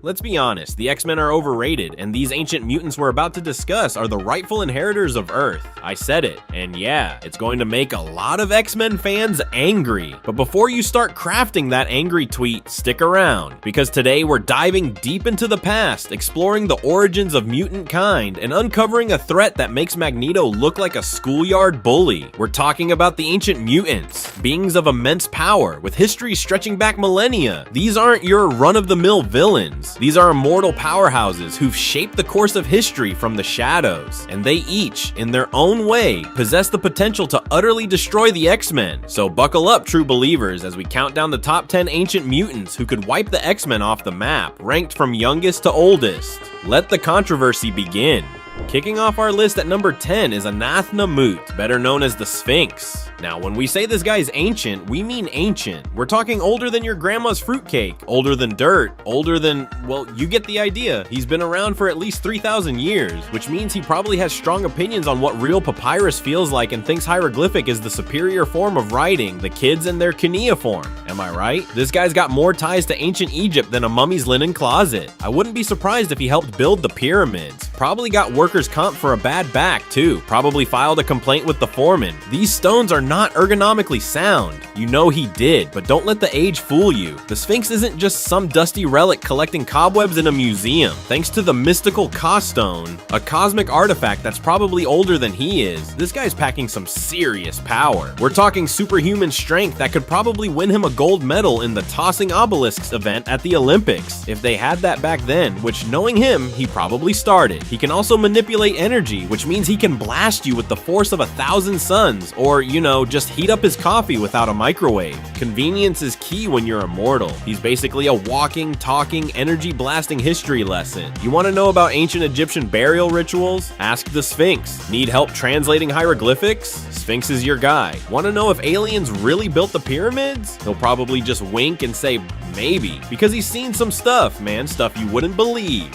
Let's be honest, the X-Men are overrated, and these ancient mutants we're about to discuss are the rightful inheritors of Earth. I said it, and yeah, it's going to make a lot of X-Men fans angry. But before you start crafting that angry tweet, stick around, because today we're diving deep into the past, exploring the origins of mutant kind, and uncovering a threat that makes Magneto look like a schoolyard bully. We're talking about the ancient mutants, beings of immense power, with history stretching back millennia. These aren't your run-of-the-mill villains. These are immortal powerhouses who've shaped the course of history from the shadows, and they each, in their own way, possess the potential to utterly destroy the X-Men. So buckle up, true believers, as we count down the top 10 ancient mutants who could wipe the X-Men off the map, ranked from youngest to oldest. Let the controversy begin. Kicking off our list at number 10 is Anathna-Mut, better known as the Sphinx. Now, when we say this guy's ancient, we mean ancient. We're talking older than your grandma's fruitcake, older than dirt, older than, well, you get the idea. He's been around for at least 3,000 years, which means he probably has strong opinions on what real papyrus feels like and thinks hieroglyphic is the superior form of writing, the kids and their cuneiform. Am I right? This guy's got more ties to ancient Egypt than a mummy's linen closet. I wouldn't be surprised if he helped build the pyramids. Probably got workers' comp for a bad back, too. Probably filed a complaint with the foreman. These stones are not ergonomically sound. You know he did, but don't let the age fool you. The Sphinx isn't just some dusty relic collecting cobwebs in a museum. Thanks to the mystical Ka stone, a cosmic artifact that's probably older than he is, this guy's packing some serious power. We're talking superhuman strength that could probably win him a gold medal in the tossing obelisks event at the Olympics, if they had that back then, which, knowing him, he probably started. He can also manipulate energy, which means he can blast you with the force of 1,000 suns, or, you know, just heat up his coffee without a microwave. Convenience is key when you're immortal. He's basically a walking, talking, energy-blasting history lesson. You want to know about ancient Egyptian burial rituals? Ask the Sphinx. Need help translating hieroglyphics? Sphinx is your guy. Want to know if aliens really built the pyramids? He'll probably just wink and say maybe, because he's seen some stuff, man, stuff you wouldn't believe.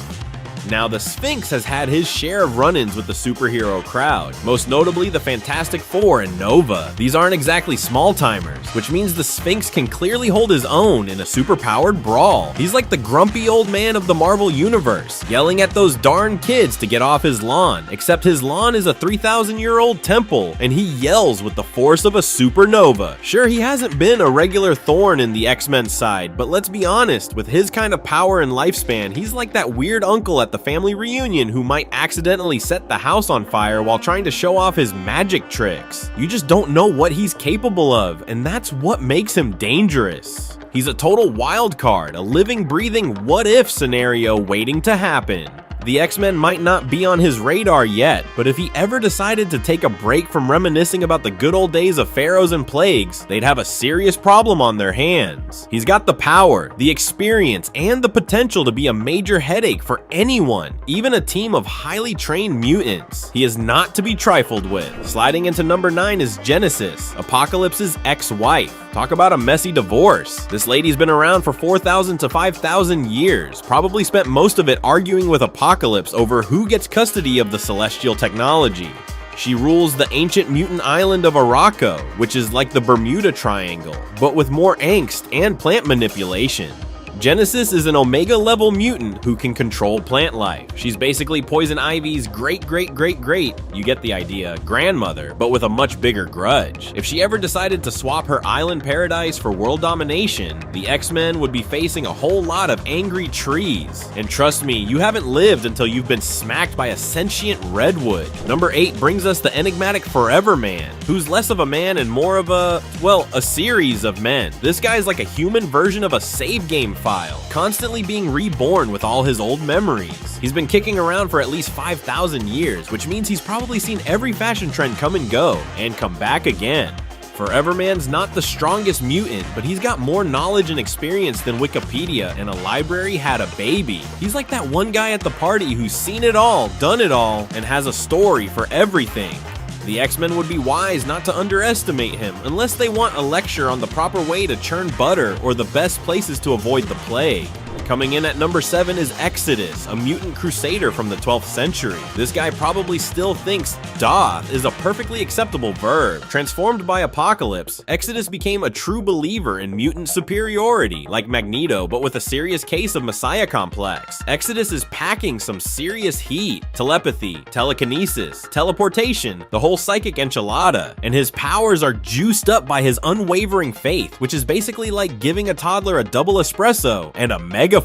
Now, the Sphinx has had his share of run-ins with the superhero crowd, most notably the Fantastic Four and Nova. These aren't exactly small-timers, which means the Sphinx can clearly hold his own in a super-powered brawl. He's like the grumpy old man of the Marvel Universe, yelling at those darn kids to get off his lawn, except his lawn is a 3,000-year-old temple, and he yells with the force of a supernova. Sure, he hasn't been a regular thorn in the X-Men side, but let's be honest, with his kind of power and lifespan, he's like that weird uncle at the family reunion who might accidentally set the house on fire while trying to show off his magic tricks. You just don't know what he's capable of, and that's what makes him dangerous. He's a total wild card, a living, breathing what-if scenario waiting to happen. The X-Men might not be on his radar yet, but if he ever decided to take a break from reminiscing about the good old days of pharaohs and plagues, they'd have a serious problem on their hands. He's got the power, the experience, and the potential to be a major headache for anyone, even a team of highly trained mutants. He is not to be trifled with. Sliding into number 9 is Genesis, Apocalypse's ex-wife. Talk about a messy divorce. This lady's been around for 4,000 to 5,000 years, probably spent most of it arguing with Apocalypse over who gets custody of the celestial technology. She rules the ancient mutant island of Araco, which is like the Bermuda Triangle, but with more angst and plant manipulation. Genesis is an Omega-level mutant who can control plant life. She's basically Poison Ivy's great, you get the idea, grandmother, but with a much bigger grudge. If she ever decided to swap her island paradise for world domination, the X-Men would be facing a whole lot of angry trees. And trust me, you haven't lived until you've been smacked by a sentient redwood. Number 8 brings us the enigmatic Forever Man, who's less of a man and more of a, well, a series of men. This guy's like a human version of a save game file, constantly being reborn with all his old memories. He's been kicking around for at least 5,000 years, which means he's probably seen every fashion trend come and go, and come back again. Forever Man's not the strongest mutant, but he's got more knowledge and experience than Wikipedia and a library had a baby. He's like that one guy at the party who's seen it all, done it all, and has a story for everything. The X-Men would be wise not to underestimate him unless they want a lecture on the proper way to churn butter or the best places to avoid the plague. Coming in at number 7 is Exodus, a mutant crusader from the 12th century. This guy probably still thinks doth is a perfectly acceptable verb. Transformed by Apocalypse, Exodus became a true believer in mutant superiority, like Magneto, but with a serious case of Messiah complex. Exodus is packing some serious heat, telepathy, telekinesis, teleportation, the whole psychic enchilada, and his powers are juiced up by his unwavering faith, which is basically like giving a toddler a double espresso and a megaphone.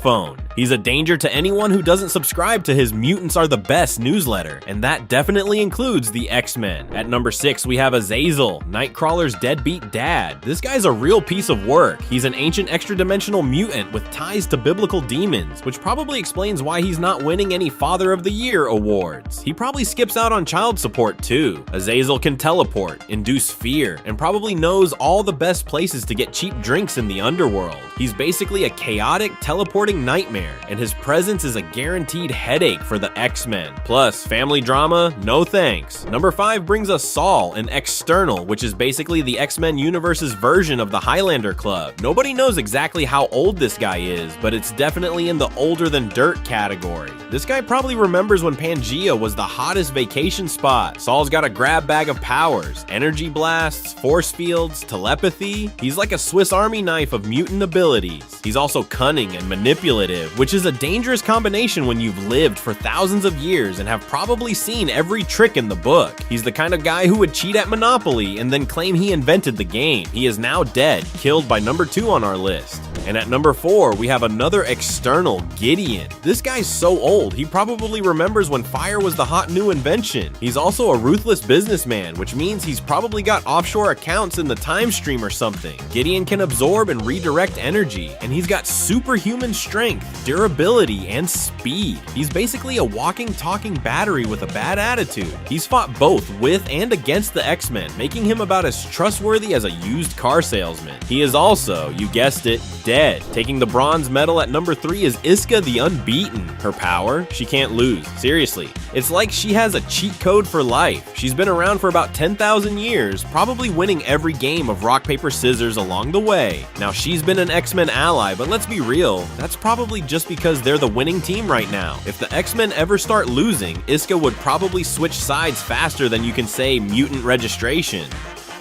He's a danger to anyone who doesn't subscribe to his Mutants Are the Best newsletter, and that definitely includes the X-Men. At number 6, we have Azazel, Nightcrawler's deadbeat dad. This guy's a real piece of work. He's an ancient extra-dimensional mutant with ties to biblical demons, which probably explains why he's not winning any Father of the Year awards. He probably skips out on child support too. Azazel can teleport, induce fear, and probably knows all the best places to get cheap drinks in the underworld. He's basically a chaotic, teleporting nightmare, and his presence is a guaranteed headache for the X-Men. Plus, family drama? No thanks. Number 5 brings us Saul, an external, which is basically the X-Men universe's version of the Highlander Club. Nobody knows exactly how old this guy is, but it's definitely in the older than dirt category. This guy probably remembers when Pangea was the hottest vacation spot. Saul's got a grab bag of powers, energy blasts, force fields, telepathy. He's like a Swiss Army knife of mutant abilities. He's also cunning and manipulative, which is a dangerous combination when you've lived for thousands of years and have probably seen every trick in the book. He's the kind of guy who would cheat at Monopoly and then claim he invented the game. He is now dead, killed by number 2 on our list. And at number 4, we have another external, Gideon. This guy's so old, he probably remembers when fire was the hot new invention. He's also a ruthless businessman, which means he's probably got offshore accounts in the time stream or something. Gideon can absorb and redirect energy, and he's got superhuman strength, durability, and speed. He's basically a walking, talking battery with a bad attitude. He's fought both with and against the X-Men, making him about as trustworthy as a used car salesman. He is also, you guessed it, dead. Taking the bronze medal at number 3 is Iska the Unbeaten. Her power? She can't lose. Seriously. It's like she has a cheat code for life. She's been around for about 10,000 years, probably winning every game of rock, paper, scissors along the way. Now, she's been an X-Men ally, but let's be real, that's probably just because they're the winning team right now. If the X-Men ever start losing, Iska would probably switch sides faster than you can say mutant registration.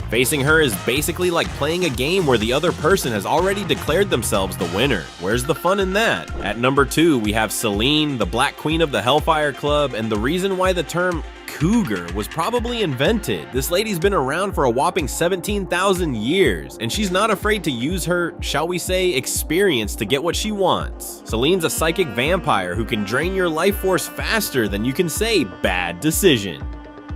Facing her is basically like playing a game where the other person has already declared themselves the winner. Where's the fun in that? At number 2, we have Selene, the Black Queen of the Hellfire Club, and the reason why the term cougar was probably invented. This lady's been around for a whopping 17,000 years, and she's not afraid to use her, shall we say, experience to get what she wants. Selene's a psychic vampire who can drain your life force faster than you can say bad decision.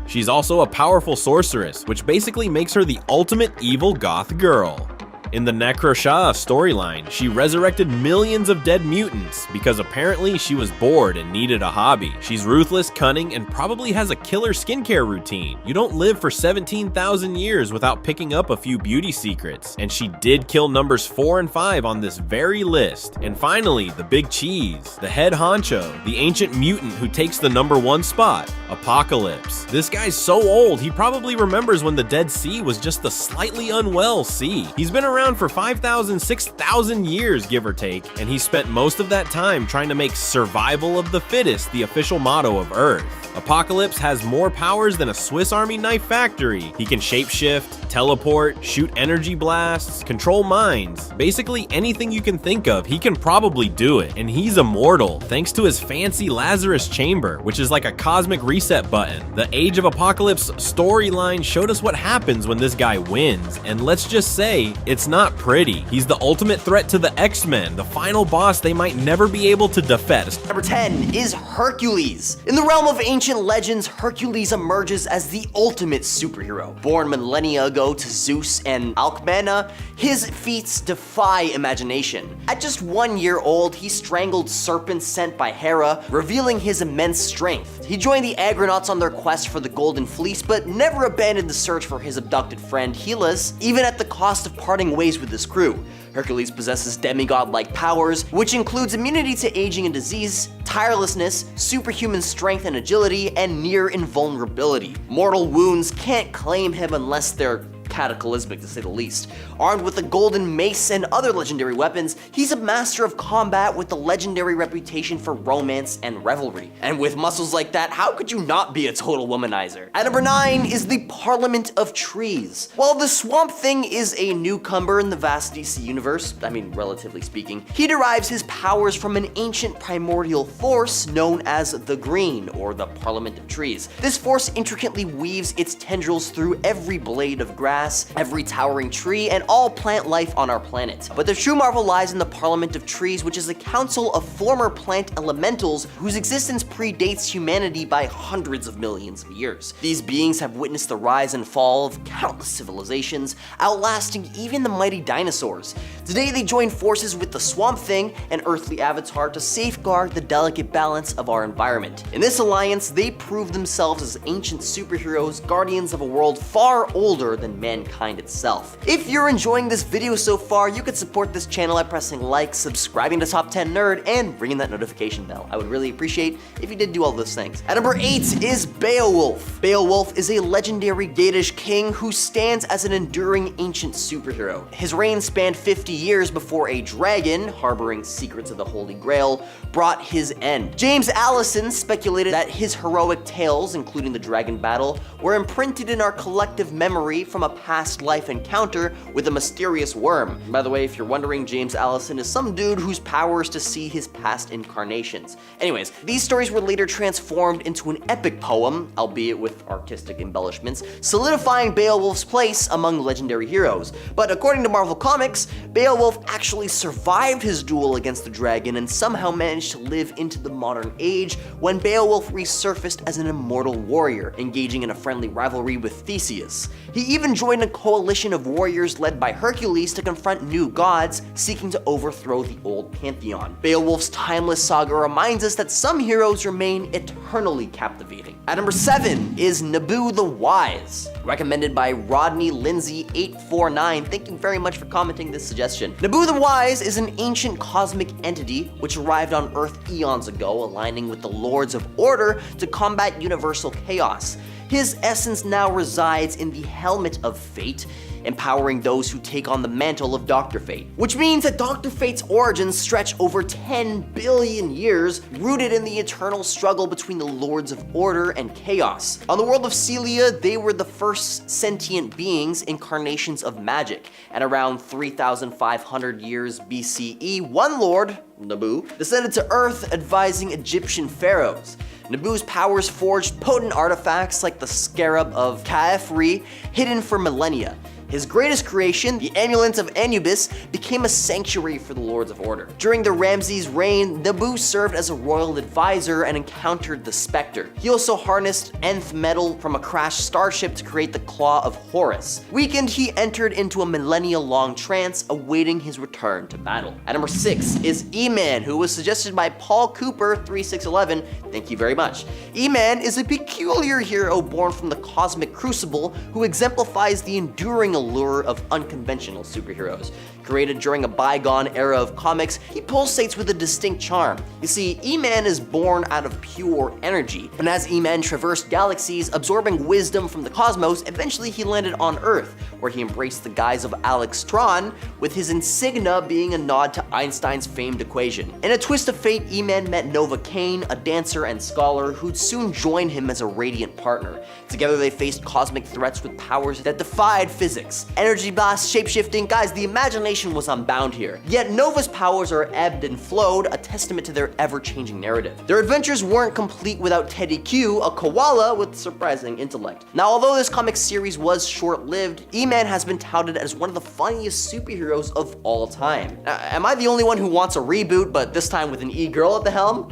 She's also a powerful sorceress, which basically makes her the ultimate evil goth girl. In the Necrosha storyline, she resurrected millions of dead mutants because apparently she was bored and needed a hobby. She's ruthless, cunning, and probably has a killer skincare routine. You don't live for 17,000 years without picking up a few beauty secrets, and she did kill numbers 4 and 5 on this very list. And finally, the big cheese, the head honcho, the ancient mutant who takes the number 1 spot, Apocalypse. This guy's so old, he probably remembers when the Dead Sea was just the slightly unwell sea. He's been around for 5,000, 6,000 years, give or take, and he spent most of that time trying to make survival of the fittest the official motto of Earth. Apocalypse has more powers than a Swiss Army knife factory. He can shapeshift, teleport, shoot energy blasts, control minds. Basically anything you can think of, he can probably do it. And he's immortal, thanks to his fancy Lazarus chamber, which is like a cosmic reset button. The Age of Apocalypse storyline showed us what happens when this guy wins, and let's just say, it's not pretty. He's the ultimate threat to the X-Men, the final boss they might never be able to defeat. Number 10 is Hercules. In the realm of ancient legends, Hercules emerges as the ultimate superhero. Born millennia ago to Zeus and Alcmena, his feats defy imagination. At just 1 year old, he strangled serpents sent by Hera, revealing his immense strength. He joined the Agronauts on their quest for the Golden Fleece, but never abandoned the search for his abducted friend Hylas, even at the cost of parting ways with his crew. Hercules possesses demigod-like powers, which includes immunity to aging and disease, tirelessness, superhuman strength and agility, and near invulnerability. Mortal wounds can't claim him unless they're cataclysmic to say the least. Armed with a golden mace and other legendary weapons, he's a master of combat with the legendary reputation for romance and revelry. And with muscles like that, how could you not be a total womanizer? At number 9 is the Parliament of Trees. While the Swamp Thing is a newcomer in the vast DC universe, I mean relatively speaking, he derives his powers from an ancient primordial force known as the Green, or the Parliament of Trees. This force intricately weaves its tendrils through every blade of grass, every towering tree, and all plant life on our planet. But the true marvel lies in the Parliament of Trees, which is a council of former plant elementals whose existence predates humanity by hundreds of millions of years. These beings have witnessed the rise and fall of countless civilizations, outlasting even the mighty dinosaurs. Today they join forces with the Swamp Thing, an earthly avatar, to safeguard the delicate balance of our environment. In this alliance, they prove themselves as ancient superheroes, guardians of a world far older than mankind itself. If you're enjoying this video so far, you could support this channel by pressing like, subscribing to Top 10 Nerd, and ringing that notification bell. I would really appreciate if you did do all those things. At number 8 is Beowulf. Beowulf is a legendary Geatish king who stands as an enduring ancient superhero. His reign spanned 50 years before a dragon, harboring secrets of the Holy Grail, brought his end. James Allison speculated that his heroic tales, including the dragon battle, were imprinted in our collective memory from a past life encounter with a mysterious worm. By the way, if you're wondering, James Allison is some dude whose power is to see his past incarnations. Anyways, these stories were later transformed into an epic poem, albeit with artistic embellishments, solidifying Beowulf's place among legendary heroes. But according to Marvel Comics, Beowulf actually survived his duel against the dragon and somehow managed to live into the modern age when Beowulf resurfaced as an immortal warrior, engaging in a friendly rivalry with Theseus. He even joined a coalition of warriors led by Hercules to confront new gods seeking to overthrow the old pantheon. Beowulf's timeless saga reminds us that some heroes remain eternally captivating. At number 7 is Naboo the Wise, recommended by Rodney Lindsay 849. Thank you very much for commenting this suggestion. Naboo the Wise is an ancient cosmic entity which arrived on Earth eons ago, aligning with the Lords of Order to combat universal chaos. His essence now resides in the Helmet of Fate, empowering those who take on the mantle of Dr. Fate. Which means that Dr. Fate's origins stretch over 10 billion years, rooted in the eternal struggle between the Lords of Order and Chaos. On the world of Celia, they were the first sentient beings, incarnations of magic. At around 3,500 years BCE, one lord, Naboo, descended to Earth advising Egyptian pharaohs. Naboo's powers forged potent artifacts like the Scarab of Khafre, hidden for millennia. His greatest creation, the Amulet of Anubis, became a sanctuary for the Lords of Order. During the Ramses' reign, Naboo served as a royal advisor and encountered the Spectre. He also harnessed nth metal from a crashed starship to create the Claw of Horus. Weakened, he entered into a millennia-long trance, awaiting his return to battle. At number 6 is E-Man, who was suggested by Paul Cooper 3611. Thank you very much. E-Man is a peculiar hero born from the cosmic crucible who exemplifies the enduring allure of unconventional superheroes. Created during a bygone era of comics, he pulsates with a distinct charm. You see, E-Man is born out of pure energy, and as E-Man traversed galaxies, absorbing wisdom from the cosmos, eventually he landed on Earth, where he embraced the guise of Alex Tron, with his insignia being a nod to Einstein's famed equation. In a twist of fate, E-Man met Nova Kane, a dancer and scholar who'd soon join him as a radiant partner. Together they faced cosmic threats with powers that defied physics. Energy blast, shapeshifting, guys, the imagination was unbound here. Yet Nova's powers are ebbed and flowed, a testament to their ever-changing narrative. Their adventures weren't complete without Teddy Q, a koala with surprising intellect. Now, although this comic series was short-lived, E-Man has been touted as one of the funniest superheroes of all time. Now, am I the only one who wants a reboot, but this time with an E-girl at the helm?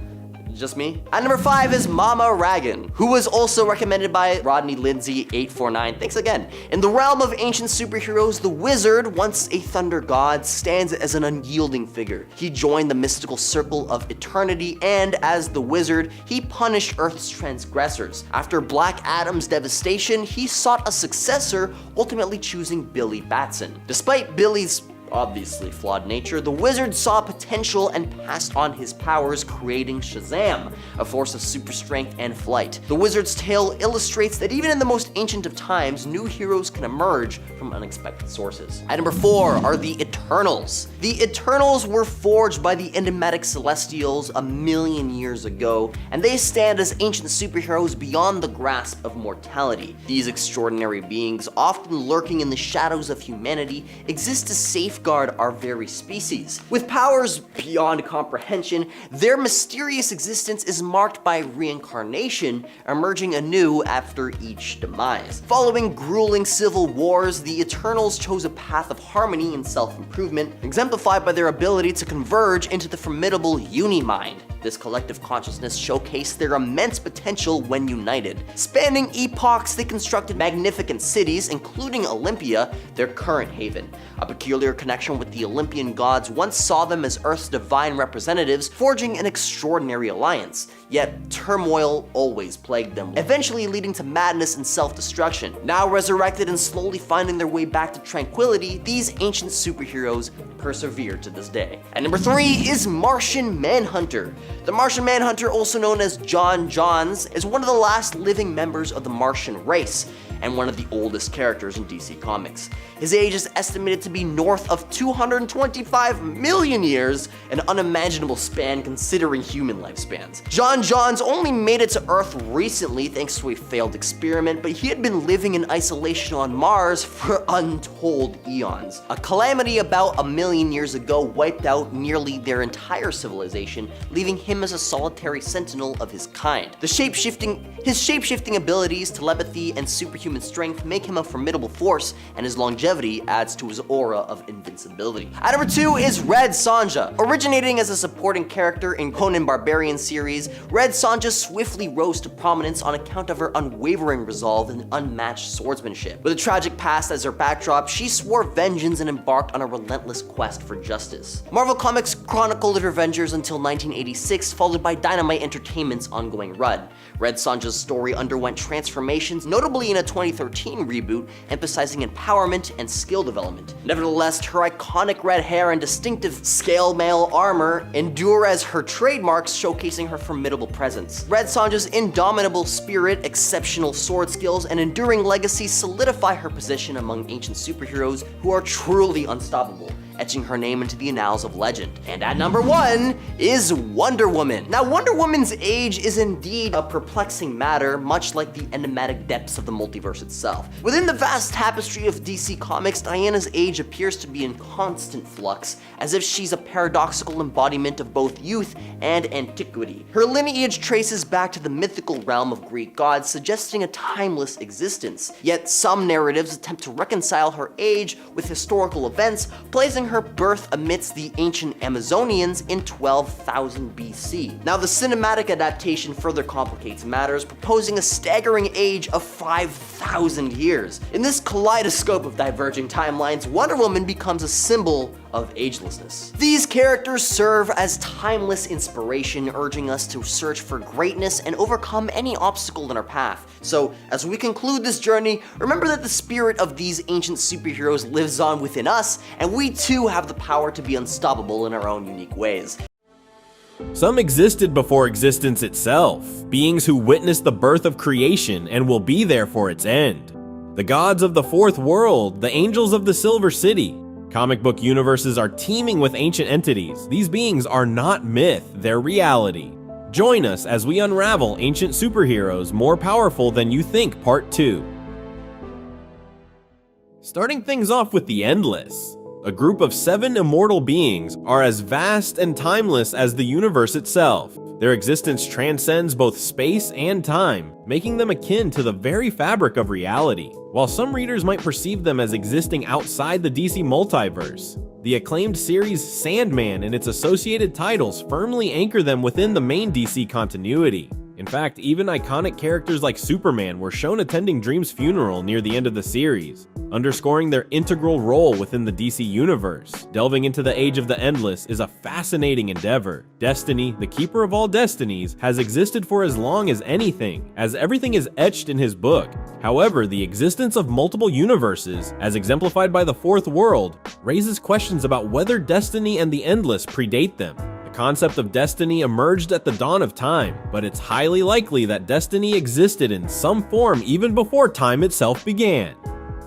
Just me? At number 5 is Mama Ragan, who was also recommended by Rodney Lindsay 849. Thanks again. In the realm of ancient superheroes, the Wizard, once a thunder god, stands as an unyielding figure. He joined the mystical circle of eternity, and as the Wizard, he punished Earth's transgressors. After Black Adam's devastation, he sought a successor, ultimately choosing Billy Batson. Despite Billy's obviously flawed nature, the wizard saw potential and passed on his powers, creating Shazam, a force of super strength and flight. The wizard's tale illustrates that even in the most ancient of times, new heroes can emerge from unexpected sources. At number 4 are the Eternals. The Eternals were forged by the enigmatic Celestials a million years ago, and they stand as ancient superheroes beyond the grasp of mortality. These extraordinary beings, often lurking in the shadows of humanity, exist to safeguard our very species. With powers beyond comprehension, their mysterious existence is marked by reincarnation, emerging anew after each demise. Following grueling civil wars, the Eternals chose a path of harmony and self-improvement, exemplified by their ability to converge into the formidable Unimind. This collective consciousness showcased their immense potential when united. Spanning epochs, they constructed magnificent cities, including Olympia, their current haven. A peculiar connection with the Olympian gods once saw them as Earth's divine representatives, forging an extraordinary alliance. Yet, turmoil always plagued them, eventually leading to madness and self-destruction. Now resurrected and slowly finding their way back to tranquility, these ancient superheroes persevere to this day. And number 3 is Martian Manhunter. The Martian Manhunter, also known as John Johns, is one of the last living members of the Martian race, and one of the oldest characters in DC Comics. His age is estimated to be north of 225 million years, an unimaginable span considering human lifespans. John Johns only made it to Earth recently thanks to a failed experiment, but he had been living in isolation on Mars for untold eons. A calamity about a million years ago wiped out nearly their entire civilization, leaving him as a solitary sentinel of his kind. His shape-shifting abilities, telepathy, and superhuman strength make him a formidable force, and his longevity adds to his aura of invincibility. At number 2 is Red Sonja. Originating as a supporting character in Conan Barbarian series, Red Sonja swiftly rose to prominence on account of her unwavering resolve and unmatched swordsmanship. With a tragic past as her backdrop, she swore vengeance and embarked on a relentless quest for justice. Marvel Comics chronicled her Avengers until 1986, followed by Dynamite Entertainment's ongoing run. Red Sonja's story underwent transformations, notably in a 2013 reboot, emphasizing empowerment and skill development. Nevertheless, her iconic red hair and distinctive scale mail armor endure as her trademarks, showcasing her formidable presence. Red Sonja's indomitable spirit, exceptional sword skills, and enduring legacy solidify her position among ancient superheroes who are truly unstoppable, etching her name into the annals of legend. And at number 1 is Wonder Woman. Now, Wonder Woman's age is indeed a perplexing matter, much like the enigmatic depths of the multiverse itself. Within the vast tapestry of DC Comics, Diana's age appears to be in constant flux, as if she's a paradoxical embodiment of both youth and antiquity. Her lineage traces back to the mythical realm of Greek gods, suggesting a timeless existence. Yet some narratives attempt to reconcile her age with historical events, placing her birth amidst the ancient Amazonians in 12,000 BC. Now, the cinematic adaptation further complicates matters, proposing a staggering age of 5,000 years. In this kaleidoscope of diverging timelines, Wonder Woman becomes a symbol of agelessness. These characters serve as timeless inspiration, urging us to search for greatness and overcome any obstacle in our path. So, as we conclude this journey, remember that the spirit of these ancient superheroes lives on within us, and we too have the power to be unstoppable in our own unique ways. Some existed before existence itself, beings who witnessed the birth of creation and will be there for its end. The gods of the fourth world, the angels of the Silver City. Comic book universes are teeming with ancient entities. These beings are not myth, they're reality. Join us as we unravel ancient superheroes more powerful than you think, Part 2. Starting things off with the Endless. A group of 7 immortal beings are as vast and timeless as the universe itself. Their existence transcends both space and time, making them akin to the very fabric of reality. While some readers might perceive them as existing outside the DC multiverse, the acclaimed series Sandman and its associated titles firmly anchor them within the main DC continuity. In In fact, even iconic characters like Superman were shown attending Dream's funeral near the end of the series, underscoring their integral role within the DC universe. Delving into the Age of the Endless is a fascinating endeavor. Destiny, the keeper of all destinies, has existed for as long as anything, as everything is etched in his book. However, the existence of multiple universes, as exemplified by the Fourth World, raises questions about whether Destiny and the Endless predate them. The concept of destiny emerged at the dawn of time, but it's highly likely that destiny existed in some form even before time itself began.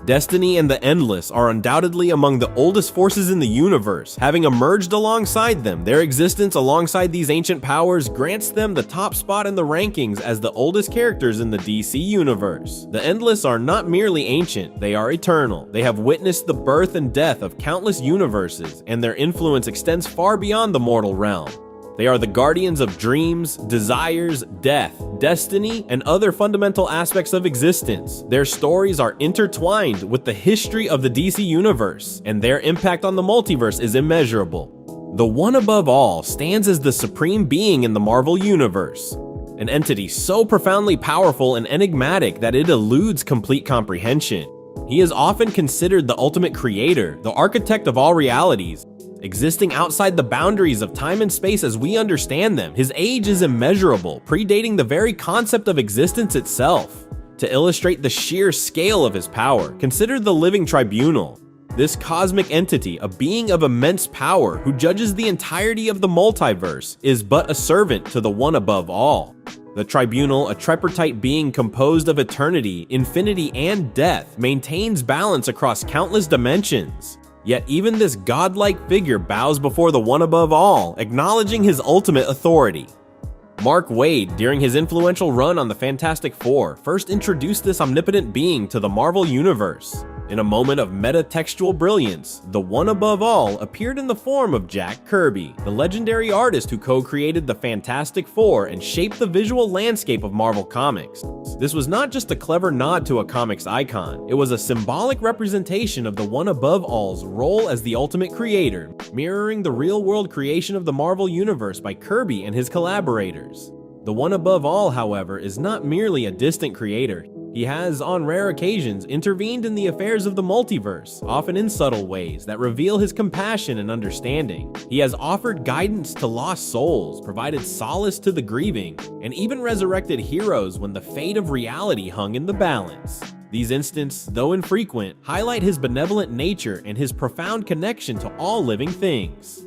Destiny and the Endless are undoubtedly among the oldest forces in the universe, having emerged alongside them. Their existence alongside these ancient powers grants them the top spot in the rankings as the oldest characters in the DC universe. The Endless are not merely ancient, they are eternal. They have witnessed the birth and death of countless universes, and their influence extends far beyond the mortal realm. They are the guardians of dreams, desires, death, destiny, and other fundamental aspects of existence. Their stories are intertwined with the history of the DC universe, and their impact on the multiverse is immeasurable. The One Above All stands as the supreme being in the Marvel universe, an entity so profoundly powerful and enigmatic that it eludes complete comprehension. He is often considered the ultimate creator, the architect of all realities, existing outside the boundaries of time and space as we understand them. His age is immeasurable, predating the very concept of existence itself. To illustrate the sheer scale of his power, consider the Living Tribunal. This cosmic entity, a being of immense power who judges the entirety of the multiverse, is but a servant to the One Above All. The Tribunal, a tripartite being composed of eternity, infinity, and death, maintains balance across countless dimensions. Yet even this godlike figure bows before the One Above All, acknowledging his ultimate authority. Mark Waid, during his influential run on the Fantastic Four, first introduced this omnipotent being to the Marvel Universe. In a moment of metatextual brilliance, the One Above All appeared in the form of Jack Kirby, the legendary artist who co-created the Fantastic Four and shaped the visual landscape of Marvel Comics. This was not just a clever nod to a comics icon, it was a symbolic representation of the One Above All's role as the ultimate creator, mirroring the real-world creation of the Marvel Universe by Kirby and his collaborators. The One Above All, however, is not merely a distant creator. He has, on rare occasions, intervened in the affairs of the multiverse, often in subtle ways that reveal his compassion and understanding. He has offered guidance to lost souls, provided solace to the grieving, and even resurrected heroes when the fate of reality hung in the balance. These instances, though infrequent, highlight his benevolent nature and his profound connection to all living things.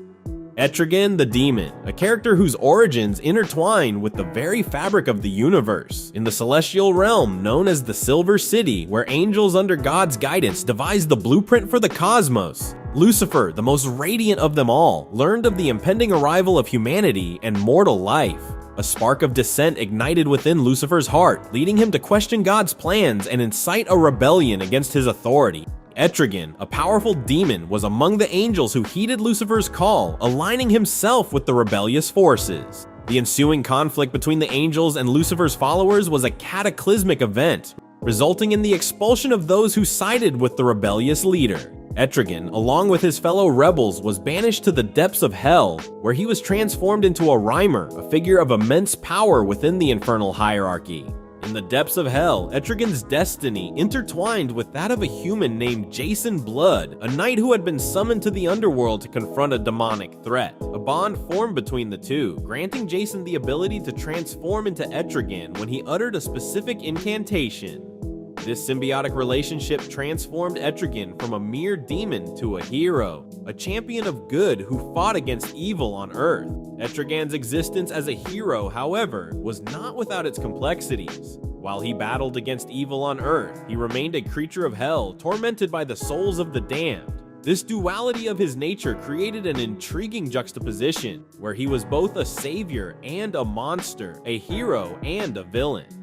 Etrigan the Demon, a character whose origins intertwine with the very fabric of the universe. In the celestial realm known as the Silver City, where angels under God's guidance devised the blueprint for the cosmos, Lucifer, the most radiant of them all, learned of the impending arrival of humanity and mortal life. A spark of dissent ignited within Lucifer's heart, leading him to question God's plans and incite a rebellion against his authority. Etrigan, a powerful demon, was among the angels who heeded Lucifer's call, aligning himself with the rebellious forces. The ensuing conflict between the angels and Lucifer's followers was a cataclysmic event, resulting in the expulsion of those who sided with the rebellious leader. Etrigan, along with his fellow rebels, was banished to the depths of hell, where he was transformed into a Rhymer, a figure of immense power within the infernal hierarchy. In the depths of hell, Etrigan's destiny intertwined with that of a human named Jason Blood, a knight who had been summoned to the underworld to confront a demonic threat. A bond formed between the two, granting Jason the ability to transform into Etrigan when he uttered a specific incantation. This symbiotic relationship transformed Etrigan from a mere demon to a hero, a champion of good who fought against evil on Earth. Etrigan's existence as a hero, however, was not without its complexities. While he battled against evil on Earth, he remained a creature of hell, tormented by the souls of the damned. This duality of his nature created an intriguing juxtaposition, where he was both a savior and a monster, a hero and a villain.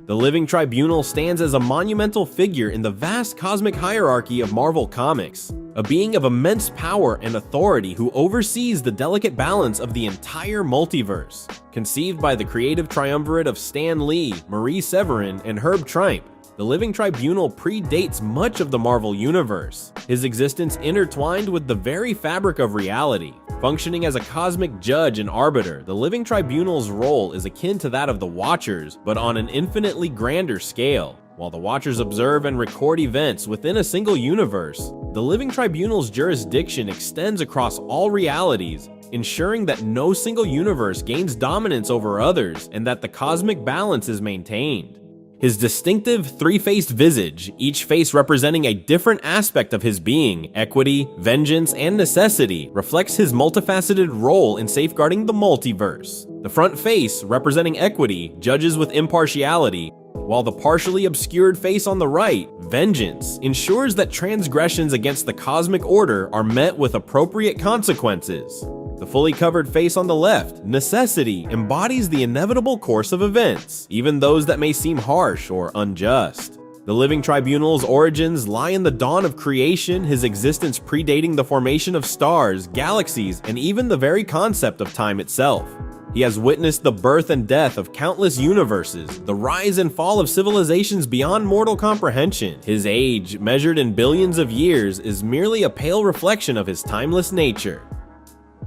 The Living Tribunal stands as a monumental figure in the vast cosmic hierarchy of Marvel Comics, a being of immense power and authority who oversees the delicate balance of the entire multiverse. Conceived by the creative triumvirate of Stan Lee, Marie Severin, and Herb Trimpe, the Living Tribunal predates much of the Marvel Universe, his existence intertwined with the very fabric of reality. Functioning as a cosmic judge and arbiter, the Living Tribunal's role is akin to that of the Watchers, but on an infinitely grander scale. While the Watchers observe and record events within a single universe, the Living Tribunal's jurisdiction extends across all realities, ensuring that no single universe gains dominance over others and that the cosmic balance is maintained. His distinctive three-faced visage, each face representing a different aspect of his being, equity, vengeance, and necessity, reflects his multifaceted role in safeguarding the multiverse. The front face, representing equity, judges with impartiality, while the partially obscured face on the right, vengeance, ensures that transgressions against the cosmic order are met with appropriate consequences. The fully covered face on the left, necessity, embodies the inevitable course of events, even those that may seem harsh or unjust. The Living Tribunal's origins lie in the dawn of creation, his existence predating the formation of stars, galaxies, and even the very concept of time itself. He has witnessed the birth and death of countless universes, the rise and fall of civilizations beyond mortal comprehension. His age, measured in billions of years, is merely a pale reflection of his timeless nature.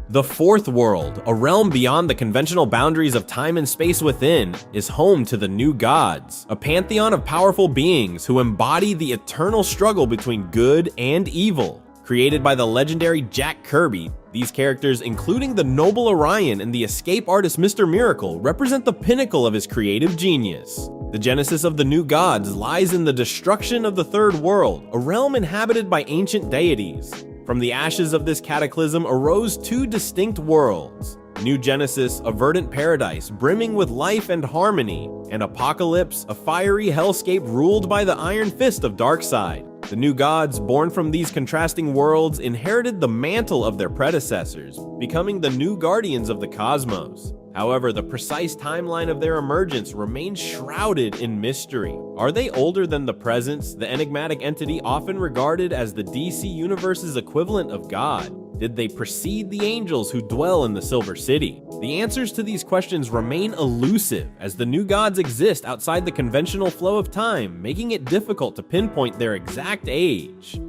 The Fourth World, a realm beyond the conventional boundaries of time and space within, is home to the New Gods, a pantheon of powerful beings who embody the eternal struggle between good and evil. Created by the legendary Jack Kirby, these characters, including the noble Orion and the escape artist Mr. Miracle, represent the pinnacle of his creative genius. The genesis of the New Gods lies in the destruction of the Third World, a realm inhabited by ancient deities. From the ashes of this cataclysm arose two distinct worlds: New Genesis, a verdant paradise brimming with life and harmony, and Apocalypse, a fiery hellscape ruled by the iron fist of Darkseid. The New Gods, born from these contrasting worlds, inherited the mantle of their predecessors, becoming the new guardians of the cosmos. However, the precise timeline of their emergence remains shrouded in mystery. Are they older than the Presence, the enigmatic entity often regarded as the DC Universe's equivalent of God? Did they precede the angels who dwell in the Silver City? The answers to these questions remain elusive, as the New Gods exist outside the conventional flow of time, making it difficult to pinpoint their exact age.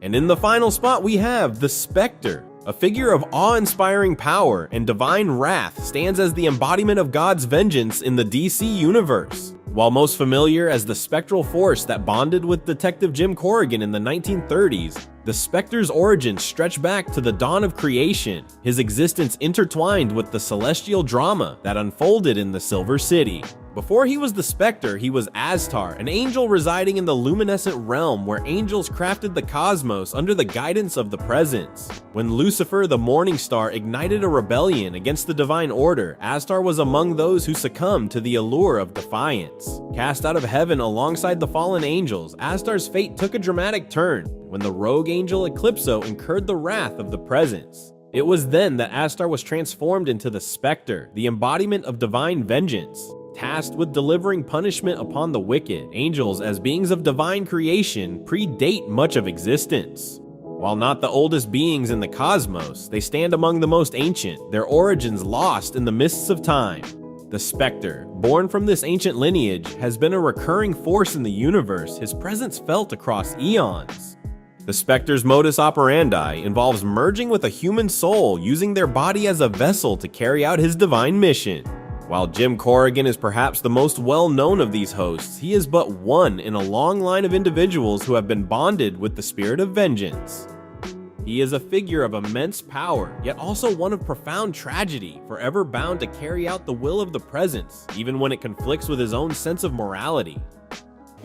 And in the final spot we have the Spectre. A figure of awe-inspiring power and divine wrath, stands as the embodiment of God's vengeance in the DC universe. While most familiar as the spectral force that bonded with Detective Jim Corrigan in the 1930s, the Spectre's origins stretch back to the dawn of creation, his existence intertwined with the celestial drama that unfolded in the Silver City. Before he was the Spectre, he was Astar, an angel residing in the luminescent realm where angels crafted the cosmos under the guidance of the Presence. When Lucifer, the morning star, ignited a rebellion against the divine order, Astar was among those who succumbed to the allure of defiance. Cast out of heaven alongside the fallen angels, Astar's fate took a dramatic turn when the rogue angel Eclipso incurred the wrath of the Presence. It was then that Astar was transformed into the Spectre, the embodiment of divine vengeance. Tasked with delivering punishment upon the wicked, angels, as beings of divine creation, predate much of existence. While not the oldest beings in the cosmos, they stand among the most ancient, their origins lost in the mists of time. The Spectre, born from this ancient lineage, has been a recurring force in the universe, his presence felt across eons. The Spectre's modus operandi involves merging with a human soul, using their body as a vessel to carry out his divine mission. While Jim Corrigan is perhaps the most well-known of these hosts, he is but one in a long line of individuals who have been bonded with the spirit of vengeance. He is a figure of immense power, yet also one of profound tragedy, forever bound to carry out the will of the Presence, even when it conflicts with his own sense of morality.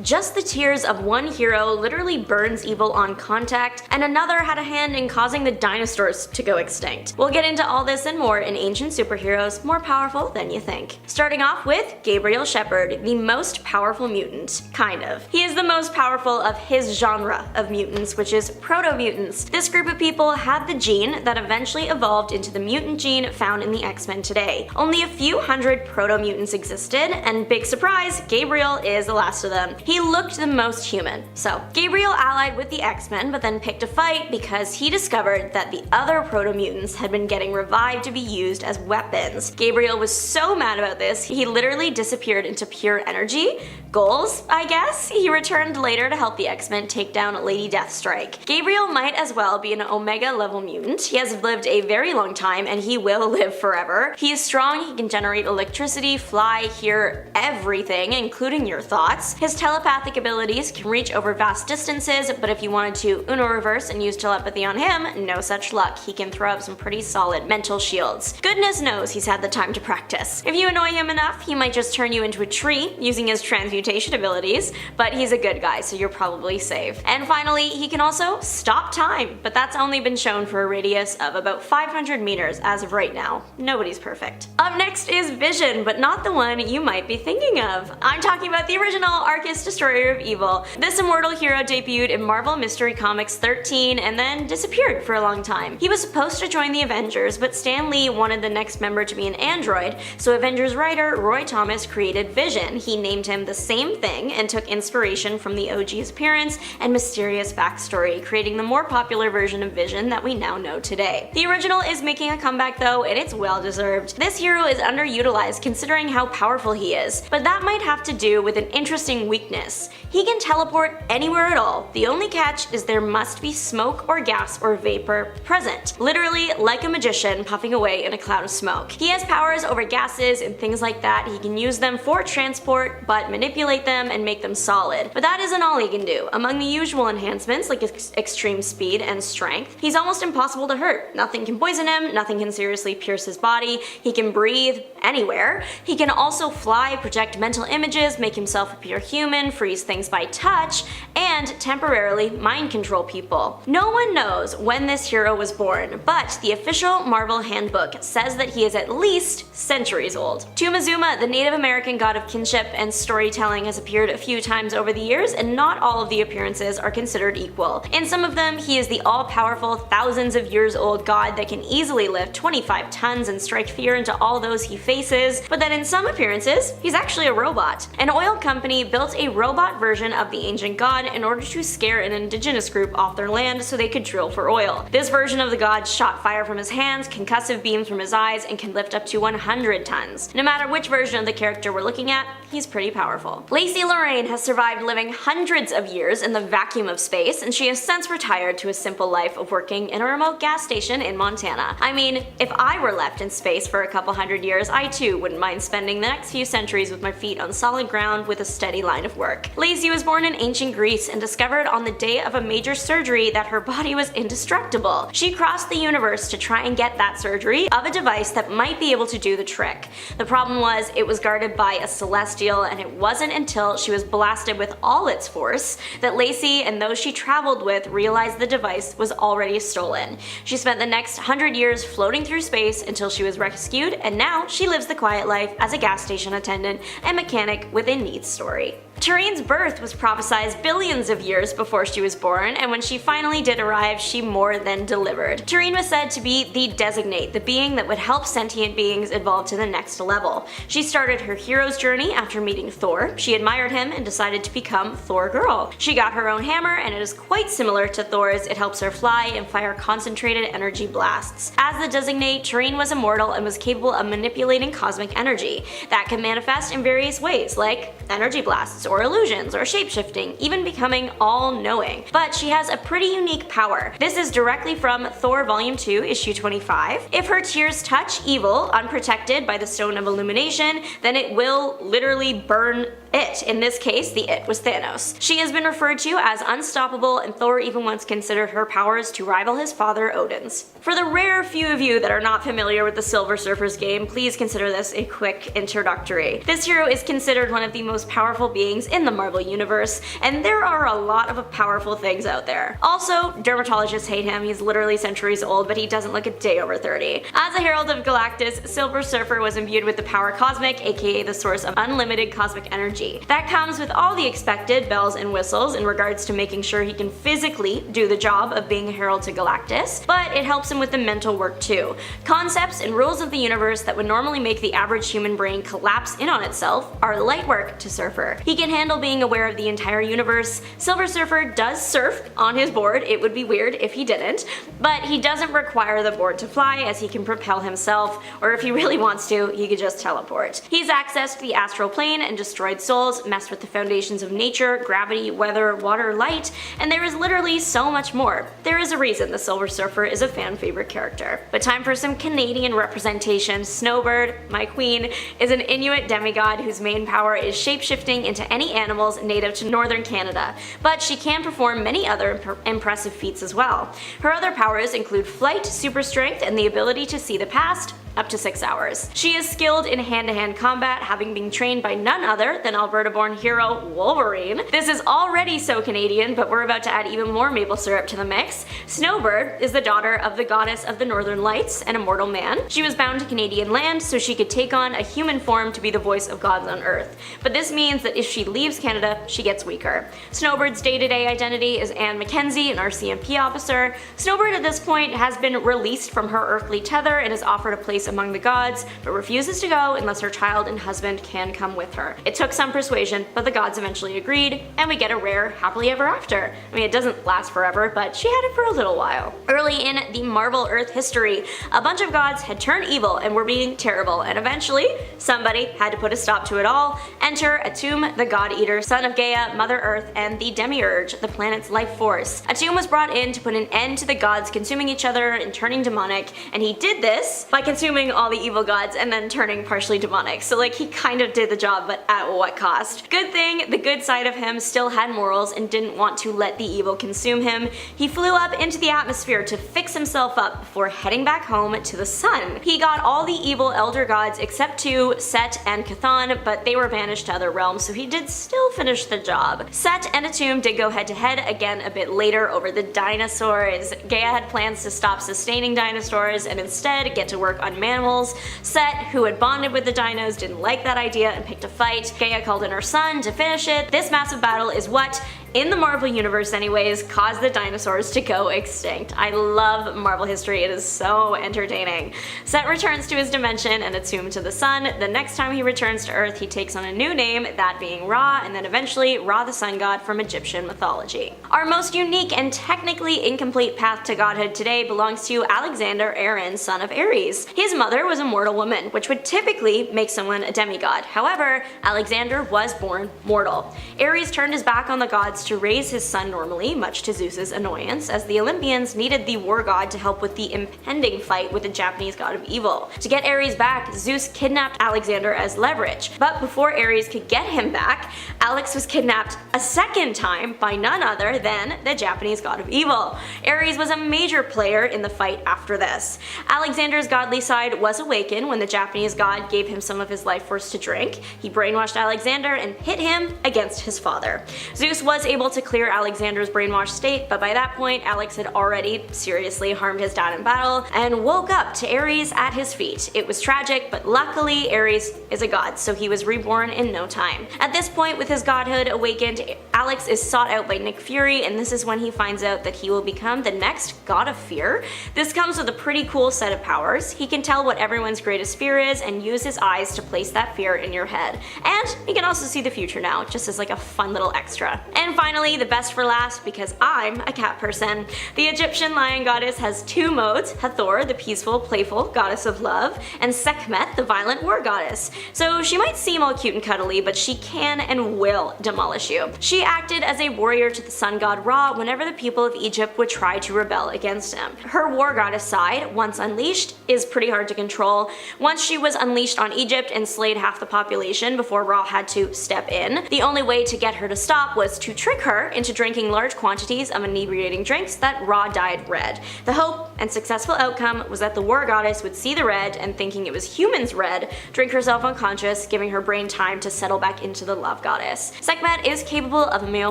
Just the tears of one hero literally burns evil on contact, and another had a hand in causing the dinosaurs to go extinct. We'll get into all this and more in Ancient Superheroes, more powerful than you think. Starting off with Gabriel Shepherd, the most powerful mutant. Kind of. He is the most powerful of his genre of mutants, which is proto-mutants. This group of people had the gene that eventually evolved into the mutant gene found in the X-Men today. Only a few hundred proto-mutants existed, and big surprise, Gabriel is the last of them. He looked the most human. So, Gabriel allied with the X-Men, but then picked a fight because he discovered that the other proto-mutants had been getting revived to be used as weapons. Gabriel was so mad about this, he literally disappeared into pure energy. Goals, I guess? He returned later to help the X-Men take down Lady Deathstrike. Gabriel might as well be an Omega level mutant. He has lived a very long time and he will live forever. He is strong, he can generate electricity, fly, hear everything, including your thoughts. His telepathic abilities can reach over vast distances, but if you wanted to Uno reverse and use telepathy on him, no such luck. He can throw up some pretty solid mental shields. Goodness knows he's had the time to practice. If you annoy him enough, he might just turn you into a tree using his transmutation abilities, but he's a good guy, so you're probably safe. And finally, he can also stop time, but that's only been shown for a radius of about 500 meters as of right now. Nobody's perfect. Up next is Vision, but not the one you might be thinking of. I'm talking about the original Arcus Destroyer of Evil. This immortal hero debuted in Marvel Mystery Comics 13 and then disappeared for a long time. He was supposed to join the Avengers, but Stan Lee wanted the next member to be an android, so Avengers writer Roy Thomas created Vision. He named him the same thing and took inspiration from the OG's appearance and mysterious backstory, creating the more popular version of Vision that we now know today. The original is making a comeback though, and it's well deserved. This hero is underutilized considering how powerful he is, but that might have to do with an interesting weakness. He can teleport anywhere at all. The only catch is there must be smoke or gas or vapor present. Literally like a magician puffing away in a cloud of smoke. He has powers over gases and things like that. He can use them for transport, but manipulate them and make them solid. But that isn't all he can do. Among the usual enhancements like extreme speed and strength, he's almost impossible to hurt. Nothing can poison him, nothing can seriously pierce his body, he can breathe anywhere. He can also fly, project mental images, make himself appear human, freeze things by touch, and temporarily mind control people. No one knows when this hero was born, but the official Marvel handbook says that he is at least centuries old. Tumazuma, the Native American god of kinship and storytelling, has appeared a few times over the years, and not all of the appearances are considered equal. In some of them, he is the all-powerful, thousands of years old god that can easily lift 25 tons and strike fear into all those he faces, but then in some appearances, he's actually a robot. An oil company built a robot version of the ancient god in order to scare an indigenous group off their land so they could drill for oil. This version of the god shot fire from his hands, concussive beams from his eyes, and can lift up to 100 tons. No matter which version of the character we're looking at, he's pretty powerful. Lacey Lorraine has survived living hundreds of years in the vacuum of space, and she has since retired to a simple life of working in a remote gas station in Montana. I mean, if I were left in space for a couple hundred years, I too wouldn't mind spending the next few centuries with my feet on solid ground with a steady line of work. Lacey was born in ancient Greece and discovered on the day of a major surgery that her body was indestructible. She crossed the universe to try and get that surgery of a device that might be able to do the trick. The problem was it was guarded by a celestial, and it wasn't until she was blasted with all its force that Lacey and those she traveled with realized the device was already stolen. She spent the next 100 years floating through space until she was rescued, and now she lives the quiet life as a gas station attendant and mechanic with a neat story. Turin's birth was prophesized billions of years before she was born, and when she finally did arrive, she more than delivered. Turin was said to be the designate, the being that would help sentient beings evolve to the next level. She started her hero's journey after meeting Thor. She admired him and decided to become Thor Girl. She got her own hammer, and it is quite similar to Thor's. It helps her fly and fire concentrated energy blasts. As the designate, Turin was immortal and was capable of manipulating cosmic energy. That can manifest in various ways, like energy blasts, or illusions, or shapeshifting, even becoming all-knowing. But she has a pretty unique power. This is directly from Thor Volume 2, Issue 25. If her tears touch evil, unprotected by the Stone of Illumination, then it will literally burn it. In this case, the it was Thanos. She has been referred to as unstoppable, and Thor even once considered her powers to rival his father Odin's. For the rare few of you that are not familiar with the Silver Surfer's game, please consider this a quick introductory. This hero is considered one of the most powerful beings in the Marvel Universe, and there are a lot of powerful things out there. Also, dermatologists hate him. He's literally centuries old, but he doesn't look a day over 30. As a herald of Galactus, Silver Surfer was imbued with the power cosmic, aka the source of unlimited cosmic energy strategy. That comes with all the expected bells and whistles in regards to making sure he can physically do the job of being a herald to Galactus, but it helps him with the mental work too. Concepts and rules of the universe that would normally make the average human brain collapse in on itself are light work to Surfer. He can handle being aware of the entire universe. Silver Surfer does surf on his board, it would be weird if he didn't, but he doesn't require the board to fly as he can propel himself, or if he really wants to, he could just teleport. He's accessed the astral plane and destroyed souls, messed with the foundations of nature, gravity, weather, water, light, and there is literally so much more. There is a reason the Silver Surfer is a fan favorite character. But time for some Canadian representation. Snowbird, my queen, is an Inuit demigod whose main power is shapeshifting into any animals native to northern Canada, but she can perform many other impressive feats as well. Her other powers include flight, super strength, and the ability to see the past, up to 6 hours. She is skilled in hand-to-hand combat, having been trained by none other than Alberta-born hero Wolverine. This is already so Canadian, but we're about to add even more maple syrup to the mix. Snowbird is the daughter of the goddess of the Northern Lights, an immortal man. She was bound to Canadian land so she could take on a human form to be the voice of gods on Earth. But this means that if she leaves Canada, she gets weaker. Snowbird's day-to-day identity is Anne Mackenzie, an RCMP officer. Snowbird at this point has been released from her earthly tether and is offered a place among the gods, but refuses to go unless her child and husband can come with her. It took some persuasion, but the gods eventually agreed, and we get a rare happily ever after. I mean, it doesn't last forever, but she had it for a little while. Early in the Marvel Earth history, a bunch of gods had turned evil and were being terrible, and eventually, somebody had to put a stop to it all. Enter Atum, the God Eater, son of Gaia, Mother Earth, and the Demiurge, the planet's life force. Atum was brought in to put an end to the gods consuming each other and turning demonic, and he did this by consuming all the evil gods and then turning partially demonic. So like, he kind of did the job, but at what cost? Good thing, the good side of him still had morals and didn't want to let the evil consume him. He flew up into the atmosphere to fix himself up before heading back home to the sun. He got all the evil elder gods except 2, Set and Chthon, but they were banished to other realms, so he did still finish the job. Set and Atum did go head to head again a bit later over the dinosaurs. Gaia had plans to stop sustaining dinosaurs and instead get to work on mammals. Set, who had bonded with the dinos, didn't like that idea and picked a fight. Gaia called in her son to finish it. This massive battle is what, in the Marvel Universe anyways, caused the dinosaurs to go extinct. I love Marvel history, it is so entertaining. Set returns to his dimension and Atum to the sun. The next time he returns to Earth, he takes on a new name, that being Ra, and then eventually Ra the sun god from Egyptian mythology. Our most unique and technically incomplete path to godhood today belongs to Alexander Aaron, son of Ares. His mother was a mortal woman, which would typically make someone a demigod. However, Alexander was born mortal. Ares turned his back on the gods to raise his son normally, much to Zeus's annoyance, as the Olympians needed the war god to help with the impending fight with the Japanese god of evil. To get Ares back, Zeus kidnapped Alexander as leverage, but before Ares could get him back, Alex was kidnapped a second time by none other than the Japanese god of evil. Ares was a major player in the fight after this. Alexander's godly side was awakened when the Japanese god gave him some of his life force to drink. He brainwashed Alexander and hit him against his father. Zeus was able to clear Alexander's brainwashed state, but by that point Alex had already seriously harmed his dad in battle and woke up to Ares at his feet. It was tragic, but luckily Ares is a god, so he was reborn in no time. At this point, with his godhood awakened, Alex is sought out by Nick Fury, and this is when he finds out that he will become the next god of fear. This comes with a pretty cool set of powers. He can tell what everyone's greatest fear is and use his eyes to place that fear in your head. And he can also see the future now, just as like a fun little extra. And finally, the best for last, because I'm a cat person. The Egyptian lion goddess has 2 modes, Hathor, the peaceful, playful goddess of love, and Sekhmet, the violent war goddess. So she might seem all cute and cuddly, but she can and will demolish you. She acted as a warrior to the sun god Ra whenever the people of Egypt would try to rebel against him. Her war goddess side, once unleashed, is pretty hard to control. Once she was unleashed on Egypt and slayed half the population before Ra had to step in, the only way to get her to stop was to trick trick her into drinking large quantities of inebriating drinks that raw dyed red. The hope and successful outcome was that the war goddess would see the red and, thinking it was humans' red, drink herself unconscious, giving her brain time to settle back into the love goddess. Sekhmet is capable of a male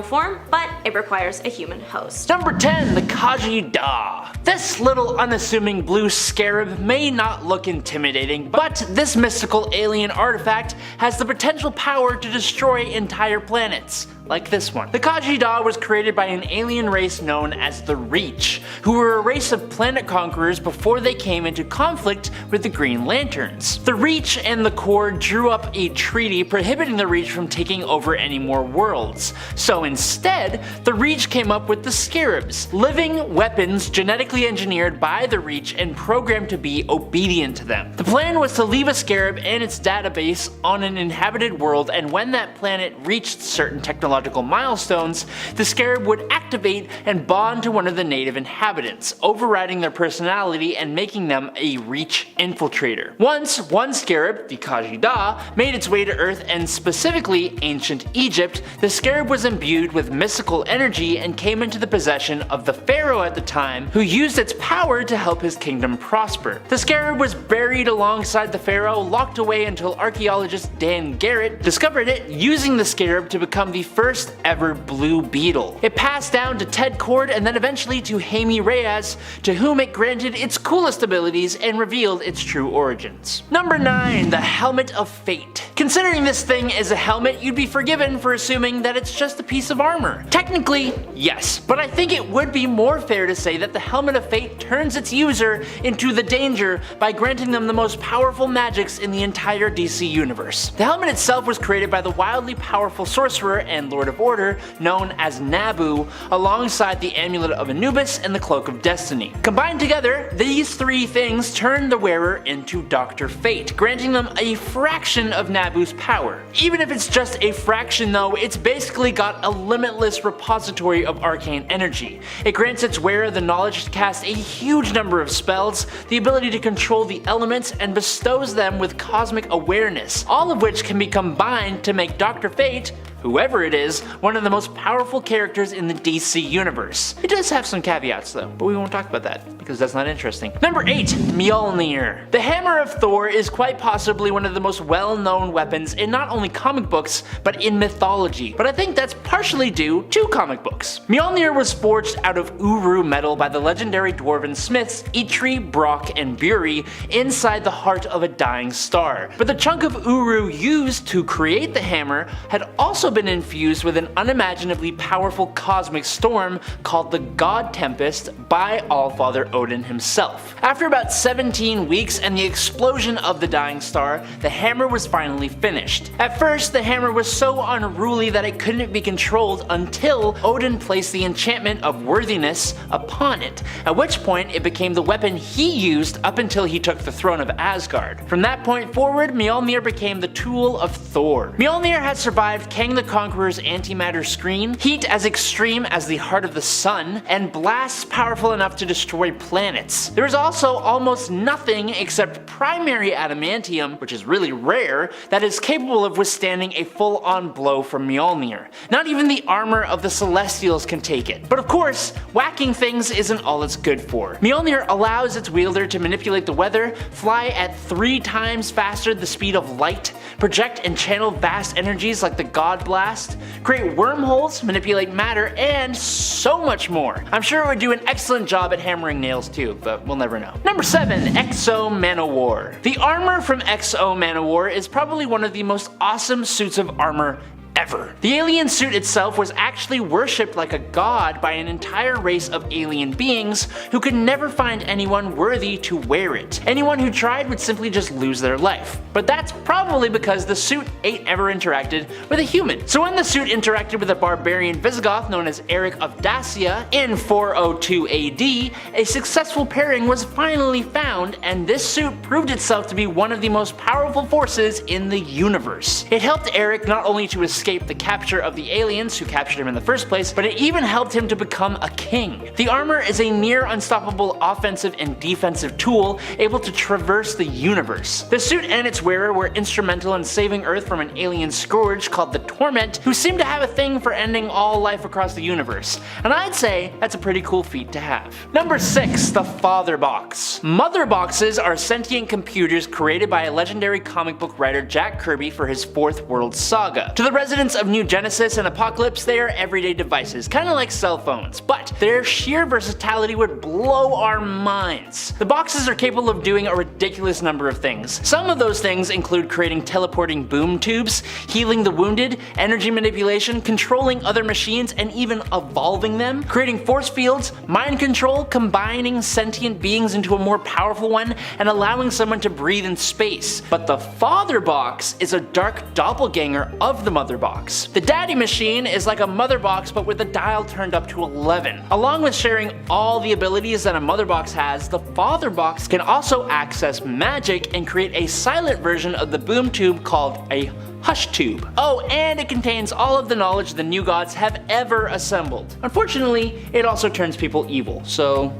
form, but it requires a human host. Number 10. The Kaji Da. This little unassuming blue scarab may not look intimidating, but this mystical alien artifact has the potential power to destroy entire planets. Like this one. The Kaji Da was created by an alien race known as the Reach, who were a race of planet conquerors before they came into conflict with the Green Lanterns. The Reach and the Corps drew up a treaty prohibiting the Reach from taking over any more worlds. So instead, the Reach came up with the Scarabs, living weapons genetically engineered by the Reach and programmed to be obedient to them. The plan was to leave a Scarab and its database on an inhabited world, and when that planet reached certain technological milestones, the Scarab would activate and bond to one of the native inhabitants, overriding their personality and making them a Reach infiltrator. Once one Scarab, the Kaji Da, made its way to Earth and specifically ancient Egypt, the Scarab was imbued with mystical energy and came into the possession of the pharaoh at the time, who used its power to help his kingdom prosper. The Scarab was buried alongside the pharaoh, locked away until archaeologist Dan Garrett discovered it, using the Scarab to become the first ever blue beetle. It passed down to Ted Kord and then eventually to Jaime Reyes, to whom it granted its coolest abilities and revealed its true origins. Number 9. The Helmet of Fate. Considering this thing is a helmet, you'd be forgiven for assuming that it's just a piece of armor. Technically, yes, but I think it would be more fair to say that the Helmet of Fate turns its user into the danger by granting them the most powerful magics in the entire DC universe. The helmet itself was created by the wildly powerful sorcerer and Lord of Order known as Nabu, alongside the Amulet of Anubis and the Cloak of Destiny. Combined together, these three things turn the wearer into Dr. Fate, granting them a fraction of Nabu's power. Even if it's just a fraction though, it's basically got a limitless repository of arcane energy. It grants its wearer the knowledge to cast a huge number of spells, the ability to control the elements, and bestows them with cosmic awareness, all of which can be combined to make Dr. Fate, whoever it is, one of the most powerful characters in the DC universe. It does have some caveats though, but we won't talk about that because that's not interesting. Number 8. Mjolnir. The Hammer of Thor is quite possibly one of the most well-known weapons in not only comic books, but in mythology. But I think that's partially due to comic books. Mjolnir was forged out of Uru metal by the legendary dwarven smiths Eitri, Brock, and Buri inside the heart of a dying star. But the chunk of Uru used to create the hammer had also been infused with an unimaginably powerful cosmic storm called the God Tempest by Allfather Odin himself. After about 17 weeks and the explosion of the dying star, the hammer was finally finished. At first, the hammer was so unruly that it couldn't be controlled until Odin placed the enchantment of worthiness upon it, at which point it became the weapon he used up until he took the throne of Asgard. From that point forward, Mjolnir became the tool of Thor. Mjolnir had survived Kang the Conqueror's antimatter screen, heat as extreme as the heart of the sun, and blasts powerful enough to destroy planets. There is also almost nothing except primary adamantium, which is really rare, that is capable of withstanding a full-on blow from Mjolnir. Not even the armor of the Celestials can take it. But of course, whacking things isn't all it's good for. Mjolnir allows its wielder to manipulate the weather, fly at 3 times faster the speed of light, project and channel vast energies like the God Blast, create wormholes, manipulate matter, and so much more. I'm sure it would do an excellent job at hammering nails too, but we'll never know. Number 7. Exo Manowar. The armor from Exo Manowar is probably one of the most awesome suits of armor ever. The alien suit itself was actually worshipped like a god by an entire race of alien beings who could never find anyone worthy to wear it. Anyone who tried would simply just lose their life. But that's probably because the suit ain't ever interacted with a human. So when the suit interacted with a barbarian Visigoth known as Eric of Dacia in 402 AD, a successful pairing was finally found, and this suit proved itself to be one of the most powerful forces in the universe. It helped Eric not only to escape escape the capture of the aliens who captured him in the first place, but it even helped him to become a king. The armor is a near unstoppable offensive and defensive tool, able to traverse the universe. The suit and its wearer were instrumental in saving Earth from an alien scourge called the Torment, who seemed to have a thing for ending all life across the universe, and I'd say that's a pretty cool feat to have. Number 6. The Father Box. Mother Boxes are sentient computers created by a legendary comic book writer Jack Kirby for his Fourth World Saga. To the residents of New Genesis and Apocalypse, they are everyday devices, kinda like cell phones, but their sheer versatility would blow our minds. The boxes are capable of doing a ridiculous number of things. Some of those things include creating teleporting boom tubes, healing the wounded, energy manipulation, controlling other machines and even evolving them, creating force fields, mind control, combining sentient beings into a more powerful one, and allowing someone to breathe in space. But the Father Box is a dark doppelganger of the Mother Box. The Daddy Machine is like a Mother Box but with the dial turned up to 11. Along with sharing all the abilities that a Mother Box has, the Father Box can also access magic and create a silent version of the boom tube called a Hush Tube. Oh, and it contains all of the knowledge the New Gods have ever assembled. Unfortunately, it also turns people evil, so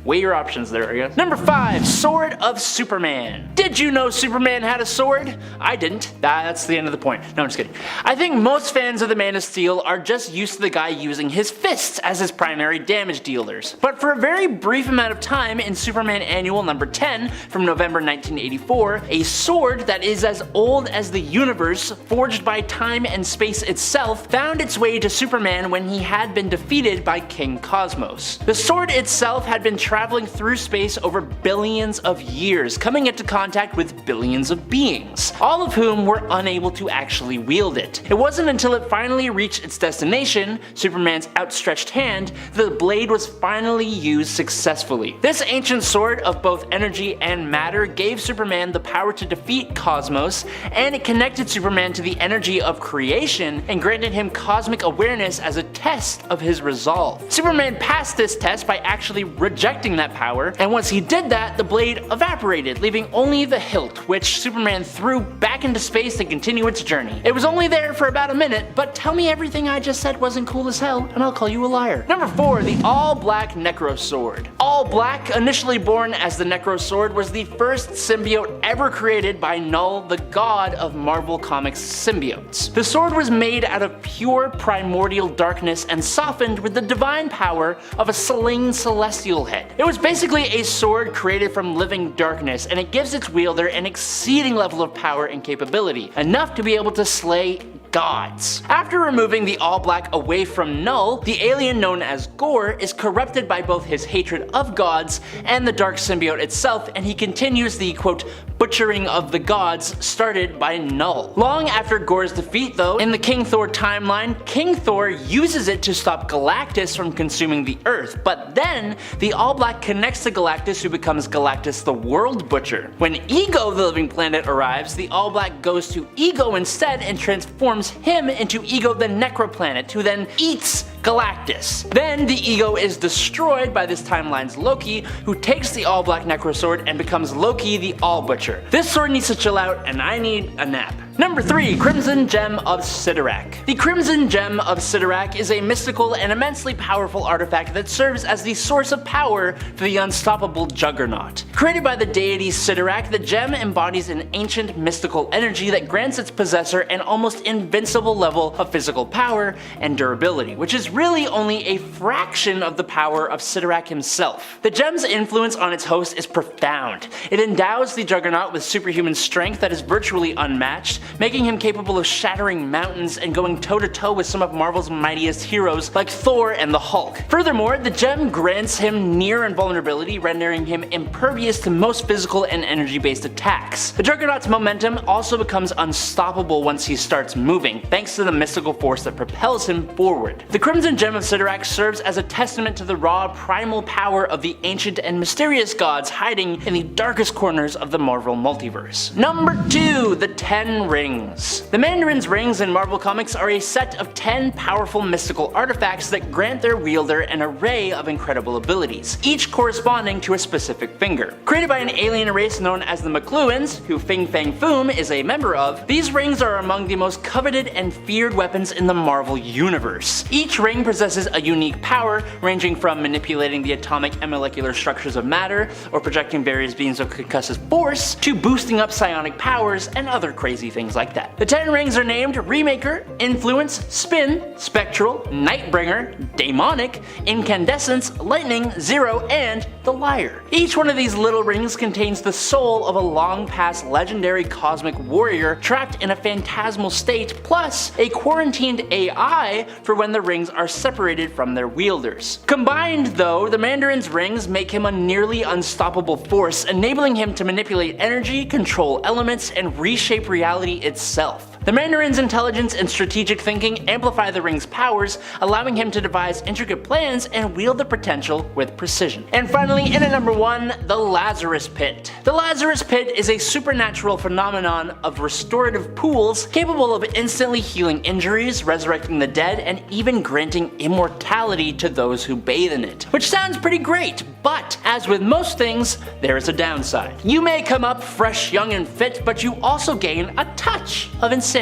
weigh your options there, I guess. Number 5. Sword of Superman. Did you know Superman had a sword? I didn't. That's the end of the point. No, I'm just kidding. I think most fans of the Man of Steel are just used to the guy using his fists as his primary damage dealers. But for a very brief amount of time in Superman Annual number 10 from November 1984, a sword that is as old as the universe, forged by time and space itself, found its way to Superman when he had been defeated by King Cosmos. The sword itself had been traveling through space over billions of years, coming into contact with billions of beings, all of whom were unable to actually wield it. It wasn't until it finally reached its destination, Superman's outstretched hand, that the blade was finally used successfully. This ancient sword of both energy and matter gave Superman the power to defeat Cosmos, and it connected Superman to the energy of creation and granted him cosmic awareness as a test of his resolve. Superman passed this test by actually rejecting that power, and once he did that, the blade evaporated, leaving only the hilt, which Superman threw back into space to continue its journey. It was only there for about a minute, but tell me everything I just said wasn't cool as hell, and I'll call you a liar. Number 4. The All-Black Necro Sword. All-Black, initially born as the Necro Sword, was the first symbiote ever created by Null, the god of Marvel Comics symbiotes. The sword was made out of pure primordial darkness and softened with the divine power of a slain celestial head. It was basically a sword created from living darkness, and it gives its wielder an exceeding level of power and capability, enough to be able to slay gods. After removing the All-Black away from Null, the alien known as Gore is corrupted by both his hatred of gods and the dark symbiote itself, and he continues the quote butchering of the gods started by Null. Long after Gore's defeat though, in the King Thor timeline, King Thor uses it to stop Galactus from consuming the Earth, but then the All-Black connects to Galactus, who becomes Galactus the World Butcher. When Ego the Living Planet arrives, the All-Black goes to Ego instead and transforms him into Ego the Necroplanet, who then eats Galactus. Then the Ego is destroyed by this timeline's Loki, who takes the All-Black Necrosword and becomes Loki the All-Butcher. This sword needs to chill out, and I need a nap. Number 3. Crimson Gem of Sidorak. The Crimson Gem of Sidorak is a mystical and immensely powerful artifact that serves as the source of power for the unstoppable Juggernaut. Created by the deity Sidorak, the gem embodies an ancient mystical energy that grants its possessor an almost invincible level of physical power and durability, which is really only a fraction of the power of Sidorak himself. The gem's influence on its host is profound. It endows the Juggernaut with superhuman strength that is virtually unmatched, making him capable of shattering mountains and going toe-to-toe with some of Marvel's mightiest heroes like Thor and the Hulk. Furthermore, the gem grants him near invulnerability, rendering him impervious to most physical and energy-based attacks. The Juggernaut's momentum also becomes unstoppable once he starts moving, thanks to the mystical force that propels him forward. The Crimson Crimson Gem of Sidorak serves as a testament to the raw primal power of the ancient and mysterious gods hiding in the darkest corners of the Marvel multiverse. Number 2. The 10 Rings. The Mandarin's rings in Marvel Comics are a set of 10 powerful mystical artifacts that grant their wielder an array of incredible abilities, each corresponding to a specific finger. Created by an alien race known as the McLuhans, who Fin Fang Foom is a member of, these rings are among the most coveted and feared weapons in the Marvel universe. Each ring possesses a unique power, ranging from manipulating the atomic and molecular structures of matter, or projecting various beams of concussive force, to boosting up psionic powers and other crazy things like that. The 10 rings are named Remaker, Influence, Spin, Spectral, Nightbringer, Daemonic, Incandescence, Lightning, Zero, and the Liar. Each one of these little rings contains the soul of a long-past legendary cosmic warrior trapped in a phantasmal state, plus a quarantined AI for when the rings are separated from their wielders. Combined though, the Mandarin's rings make him a nearly unstoppable force, enabling him to manipulate energy, control elements, and reshape reality itself. The Mandarin's intelligence and strategic thinking amplify the ring's powers, allowing him to devise intricate plans and wield the potential with precision. And finally, in at number 1, the Lazarus Pit. The Lazarus Pit is a supernatural phenomenon of restorative pools capable of instantly healing injuries, resurrecting the dead, and even granting immortality to those who bathe in it. Which sounds pretty great, but as with most things, there is a downside. You may come up fresh, young, and fit, but you also gain a touch of insanity.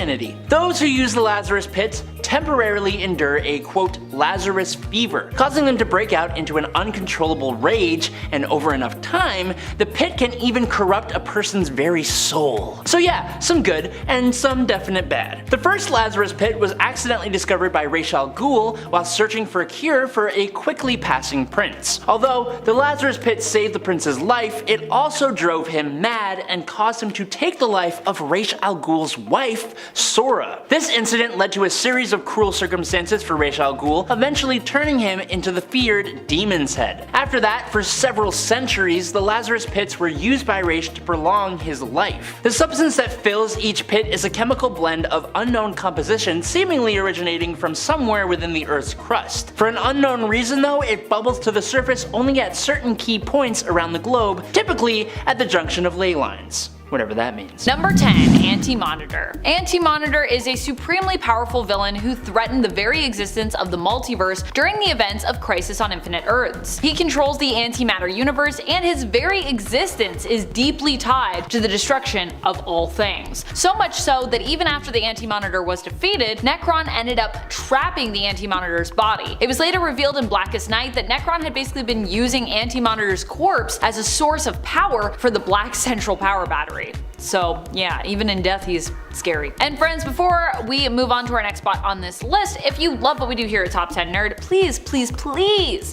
Those who use the Lazarus Pit temporarily endure a quote Lazarus fever, causing them to break out into an uncontrollable rage, and over enough time, the pit can even corrupt a person's very soul. So yeah, some good and some definite bad. The first Lazarus Pit was accidentally discovered by Ra's al Ghul while searching for a cure for a quickly passing prince. Although the Lazarus Pit saved the prince's life, it also drove him mad and caused him to take the life of Ra's al Ghul's wife, Sora. This incident led to a series of cruel circumstances for Ra's al Ghul, eventually turning him into the feared Demon's Head. After that, for several centuries, the Lazarus Pits were used by Ra's to prolong his life. The substance that fills each pit is a chemical blend of unknown composition, seemingly originating from somewhere within the Earth's crust. For an unknown reason though, it bubbles to the surface only at certain key points around the globe, typically at the junction of ley lines. Whatever that means. Number 10. Anti-Monitor. Anti-Monitor is a supremely powerful villain who threatened the very existence of the multiverse during the events of Crisis on Infinite Earths. He controls the antimatter universe, and his very existence is deeply tied to the destruction of all things. So much so that even after the Anti-Monitor was defeated, Necron ended up trapping the Anti-Monitor's body. It was later revealed in Blackest Night that Necron had basically been using Anti-Monitor's corpse as a source of power for the Black Central Power Battery. So yeah, even in death he's scary. And friends, before we move on to our next spot on this list, if you love what we do here at Top 10 Nerd, please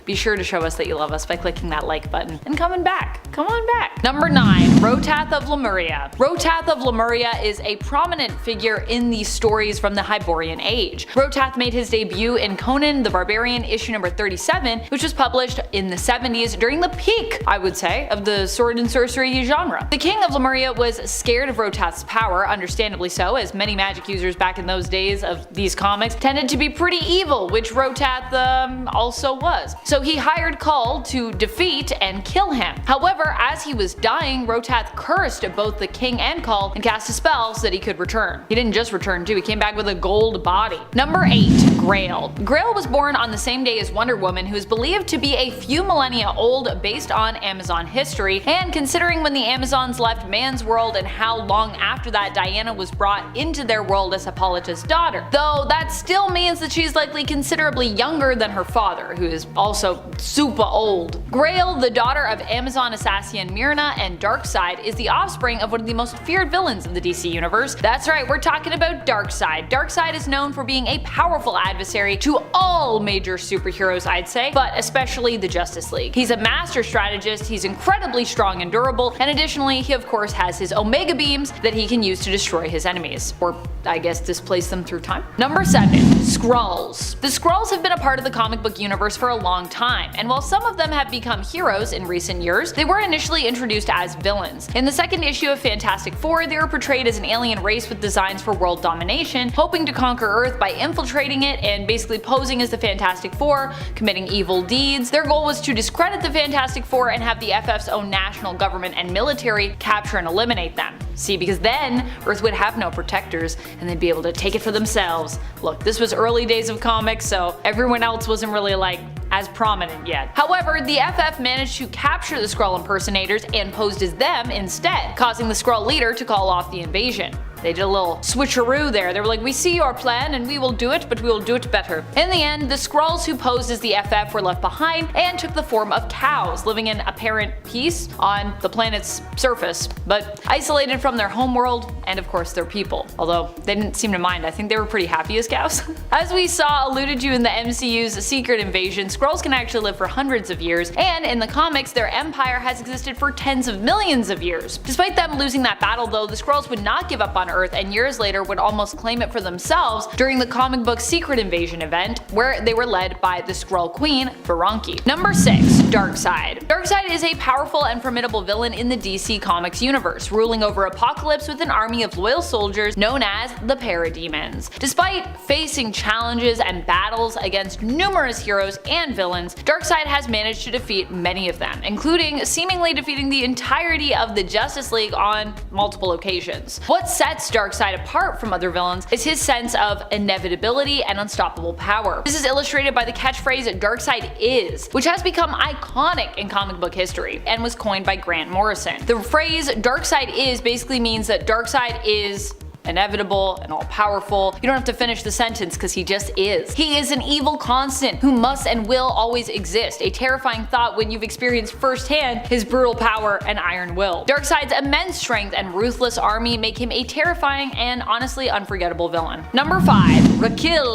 be sure to show us that you love us by clicking that like button and coming back. Come on back. Number 9. Rotath of Lemuria. Rotath of Lemuria is a prominent figure in the stories from the Hyborian Age. Rotath made his debut in Conan the Barbarian issue number 37, which was published in the 70s during the peak, I would say, of the sword and sorcery genre. The king of Lemuria was scared of Rotath's power, understandably so, as many magic users back in those days of these comics tended to be pretty evil, which Rotath also was. So he hired Kull to defeat and kill him. However, as he was dying, Rotath cursed both the king and Kull and cast a spell so that he could return. He didn't just return too, he came back with a gold body. Number 8. Grail. Grail was born on the same day as Wonder Woman, who is believed to be a few millennia old based on Amazon history, and considering when the Amazons left man's world and how long after that Diana was brought into their world as Hippolyta's daughter. Though that still means that she's likely considerably younger than her father, who is also super old. Grail, the daughter of Amazon assassin Myrna and Darkseid, is the offspring of one of the most feared villains of the DC universe. That's right, we're talking about Darkseid. Darkseid is known for being a powerful adversary to all major superheroes, I'd say, but especially the Justice League. He's a master strategist, he's incredibly strong and durable, and additionally he of course has his Omega mega beams that he can use to destroy his enemies, or I guess displace them through time. Number 7. Skrulls. The Skrulls have been a part of the comic book universe for a long time, and while some of them have become heroes in recent years, they were initially introduced as villains. In the second issue of Fantastic Four, they were portrayed as an alien race with designs for world domination, hoping to conquer Earth by infiltrating it and basically posing as the Fantastic Four, committing evil deeds. Their goal was to discredit the Fantastic Four and have the FF's own national government and military capture and eliminate them. See, because then Earth would have no protectors and they'd be able to take it for themselves. Look, this was early days of comics, so everyone else wasn't really like as prominent yet. However, the FF managed to capture the Skrull impersonators and posed as them instead, causing the Skrull leader to call off the invasion. They did a little switcheroo there. They were like, we see your plan and we will do it, but we will do it better. In the end, the Skrulls who posed as the FF were left behind and took the form of cows, living in apparent peace on the planet's surface, but isolated from their homeworld and of course their people. Although they didn't seem to mind, I think they were pretty happy as cows. As we saw alluded to in the MCU's Secret Invasion, Skrulls can actually live for hundreds of years, and in the comics their empire has existed for tens of millions of years. Despite them losing that battle though, the Skrulls would not give up on Earth and years later would almost claim it for themselves during the comic book Secret Invasion event, where they were led by the Skrull Queen, Varanki. Number 6. Darkseid. Darkseid is a powerful and formidable villain in the DC Comics universe, ruling over Apocalypse with an army of loyal soldiers known as the Parademons. Despite facing challenges and battles against numerous heroes and villains, Darkseid has managed to defeat many of them, including seemingly defeating the entirety of the Justice League on multiple occasions. What sets Darkseid apart from other villains is his sense of inevitability and unstoppable power. This is illustrated by the catchphrase "Darkseid is," which has become iconic in comic book history and was coined by Grant Morrison. The phrase "Darkseid is" basically means that Darkseid is inevitable and all-powerful. You don't have to finish the sentence because he just is. He is an evil constant who must and will always exist, a terrifying thought when you've experienced firsthand his brutal power and iron will. Darkseid's immense strength and ruthless army make him a terrifying and honestly unforgettable villain. Number 5. Raquel.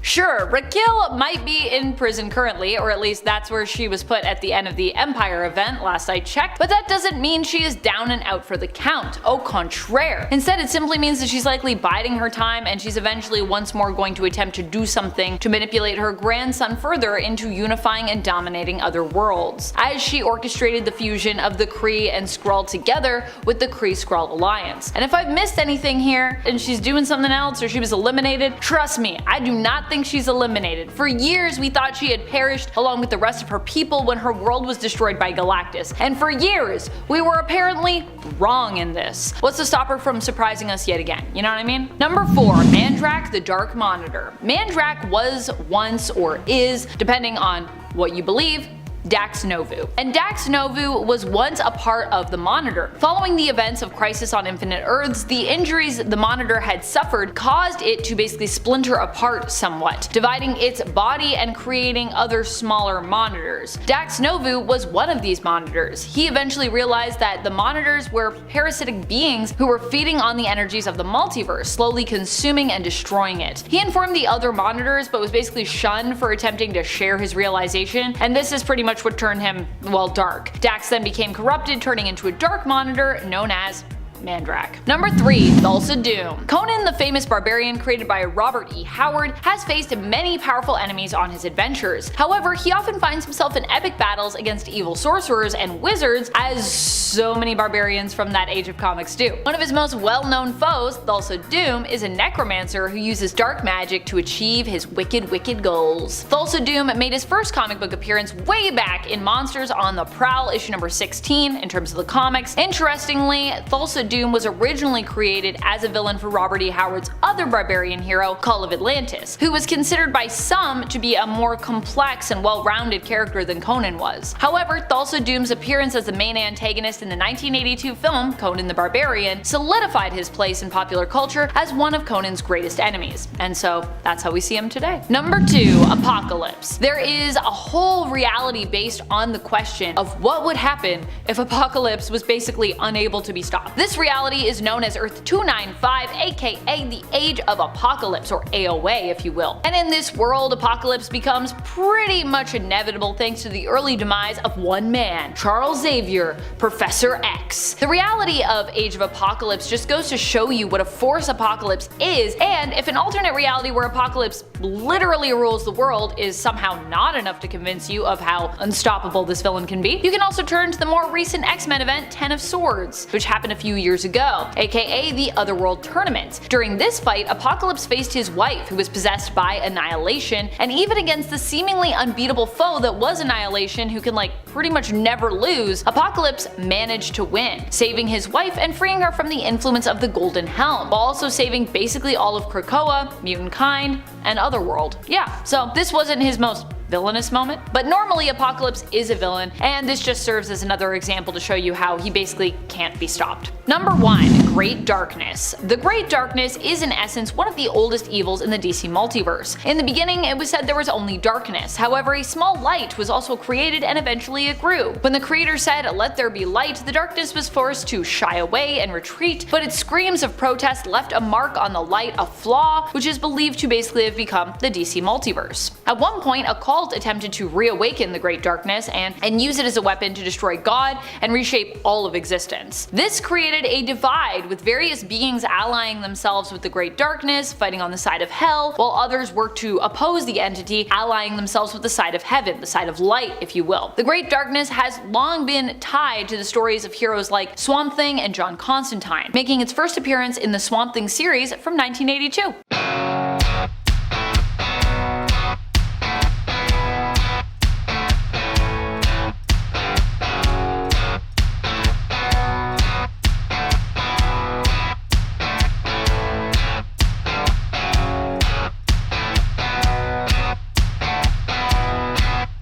Sure, Raquel might be in prison currently, or at least that's where she was put at the end of the Empire event last I checked, but that doesn't mean she is down and out for the count. Au contraire. Instead, it simply means that she's likely biding her time and she's eventually once more going to attempt to do something to manipulate her grandson further into unifying and dominating other worlds, as she orchestrated the fusion of the Kree and Skrull together with the Kree-Skrull alliance. And if I've missed anything here and she's doing something else or she was eliminated, trust me, I do not think she's eliminated. For years we thought she had perished along with the rest of her people when her world was destroyed by Galactus, and for years we were apparently wrong in this. What's to stop her from surprising us yet again, you know what I mean? Number 4. Mandrak the Dark Monitor. Mandrak was once, or is, depending on what you believe, Dax Novu. And Dax Novu was once a part of the Monitor. Following the events of Crisis on Infinite Earths, the injuries the Monitor had suffered caused it to basically splinter apart somewhat, dividing its body and creating other smaller monitors. Dax Novu was one of these monitors. He eventually realized that the monitors were parasitic beings who were feeding on the energies of the multiverse, slowly consuming and destroying it. He informed the other monitors but was basically shunned for attempting to share his realization, and this is pretty much what turned him, well, dark. Dax then became corrupted, turning into a dark monitor known as Mandrak. Number 3. Thulsa Doom. Conan, the famous barbarian created by Robert E. Howard, has faced many powerful enemies on his adventures. However, he often finds himself in epic battles against evil sorcerers and wizards, as so many barbarians from that age of comics do. One of his most well-known foes, Thulsa Doom, is a necromancer who uses dark magic to achieve his wicked goals. Thulsa Doom made his first comic book appearance way back in Monsters on the Prowl issue number 16 in terms of the comics. Interestingly, Thulsa Doom was originally created as a villain for Robert E. Howard's other barbarian hero, Kull of Atlantis, who was considered by some to be a more complex and well-rounded character than Conan was. However, Thulsa Doom's appearance as the main antagonist in the 1982 film Conan the Barbarian solidified his place in popular culture as one of Conan's greatest enemies, and so that's how we see him today. Number 2. Apocalypse. There is a whole reality based on the question of what would happen if Apocalypse was basically unable to be stopped. This reality is known as Earth 295, aka the Age of Apocalypse, or AOA if you will. And in this world, apocalypse becomes pretty much inevitable thanks to the early demise of one man, Charles Xavier, Professor X. The reality of Age of Apocalypse just goes to show you what a force Apocalypse is, and if an alternate reality where Apocalypse literally rules the world is somehow not enough to convince you of how unstoppable this villain can be, you can also turn to the more recent X-Men event 10 of Swords, which happened a few years ago, aka the Otherworld Tournament. During this fight, Apocalypse faced his wife, who was possessed by Annihilation, and even against the seemingly unbeatable foe that was Annihilation, who can pretty much never lose, Apocalypse managed to win, saving his wife and freeing her from the influence of the Golden Helm, while also saving basically all of Krakoa, mutant kind, and Otherworld. Yeah, so this wasn't his most villainous moment, but normally Apocalypse is a villain, and this just serves as another example to show you how he basically can't be stopped. Number 1. Great Darkness. The Great Darkness is in essence one of the oldest evils in the DC multiverse. In the beginning, it was said there was only darkness, however a small light was also created and eventually it grew. When the creator said, "Let there be light," the darkness was forced to shy away and retreat, but its screams of protest left a mark on the light, a flaw, which is believed to basically have become the DC multiverse. At one point, a cult attempted to reawaken the Great Darkness and use it as a weapon to destroy God and reshape all of existence. This created a divide, with various beings allying themselves with the Great Darkness, fighting on the side of hell, while others worked to oppose the entity, allying themselves with the side of heaven, the side of light if you will. The Great Darkness has long been tied to the stories of heroes like Swamp Thing and John Constantine, making its first appearance in the Swamp Thing series from 1982.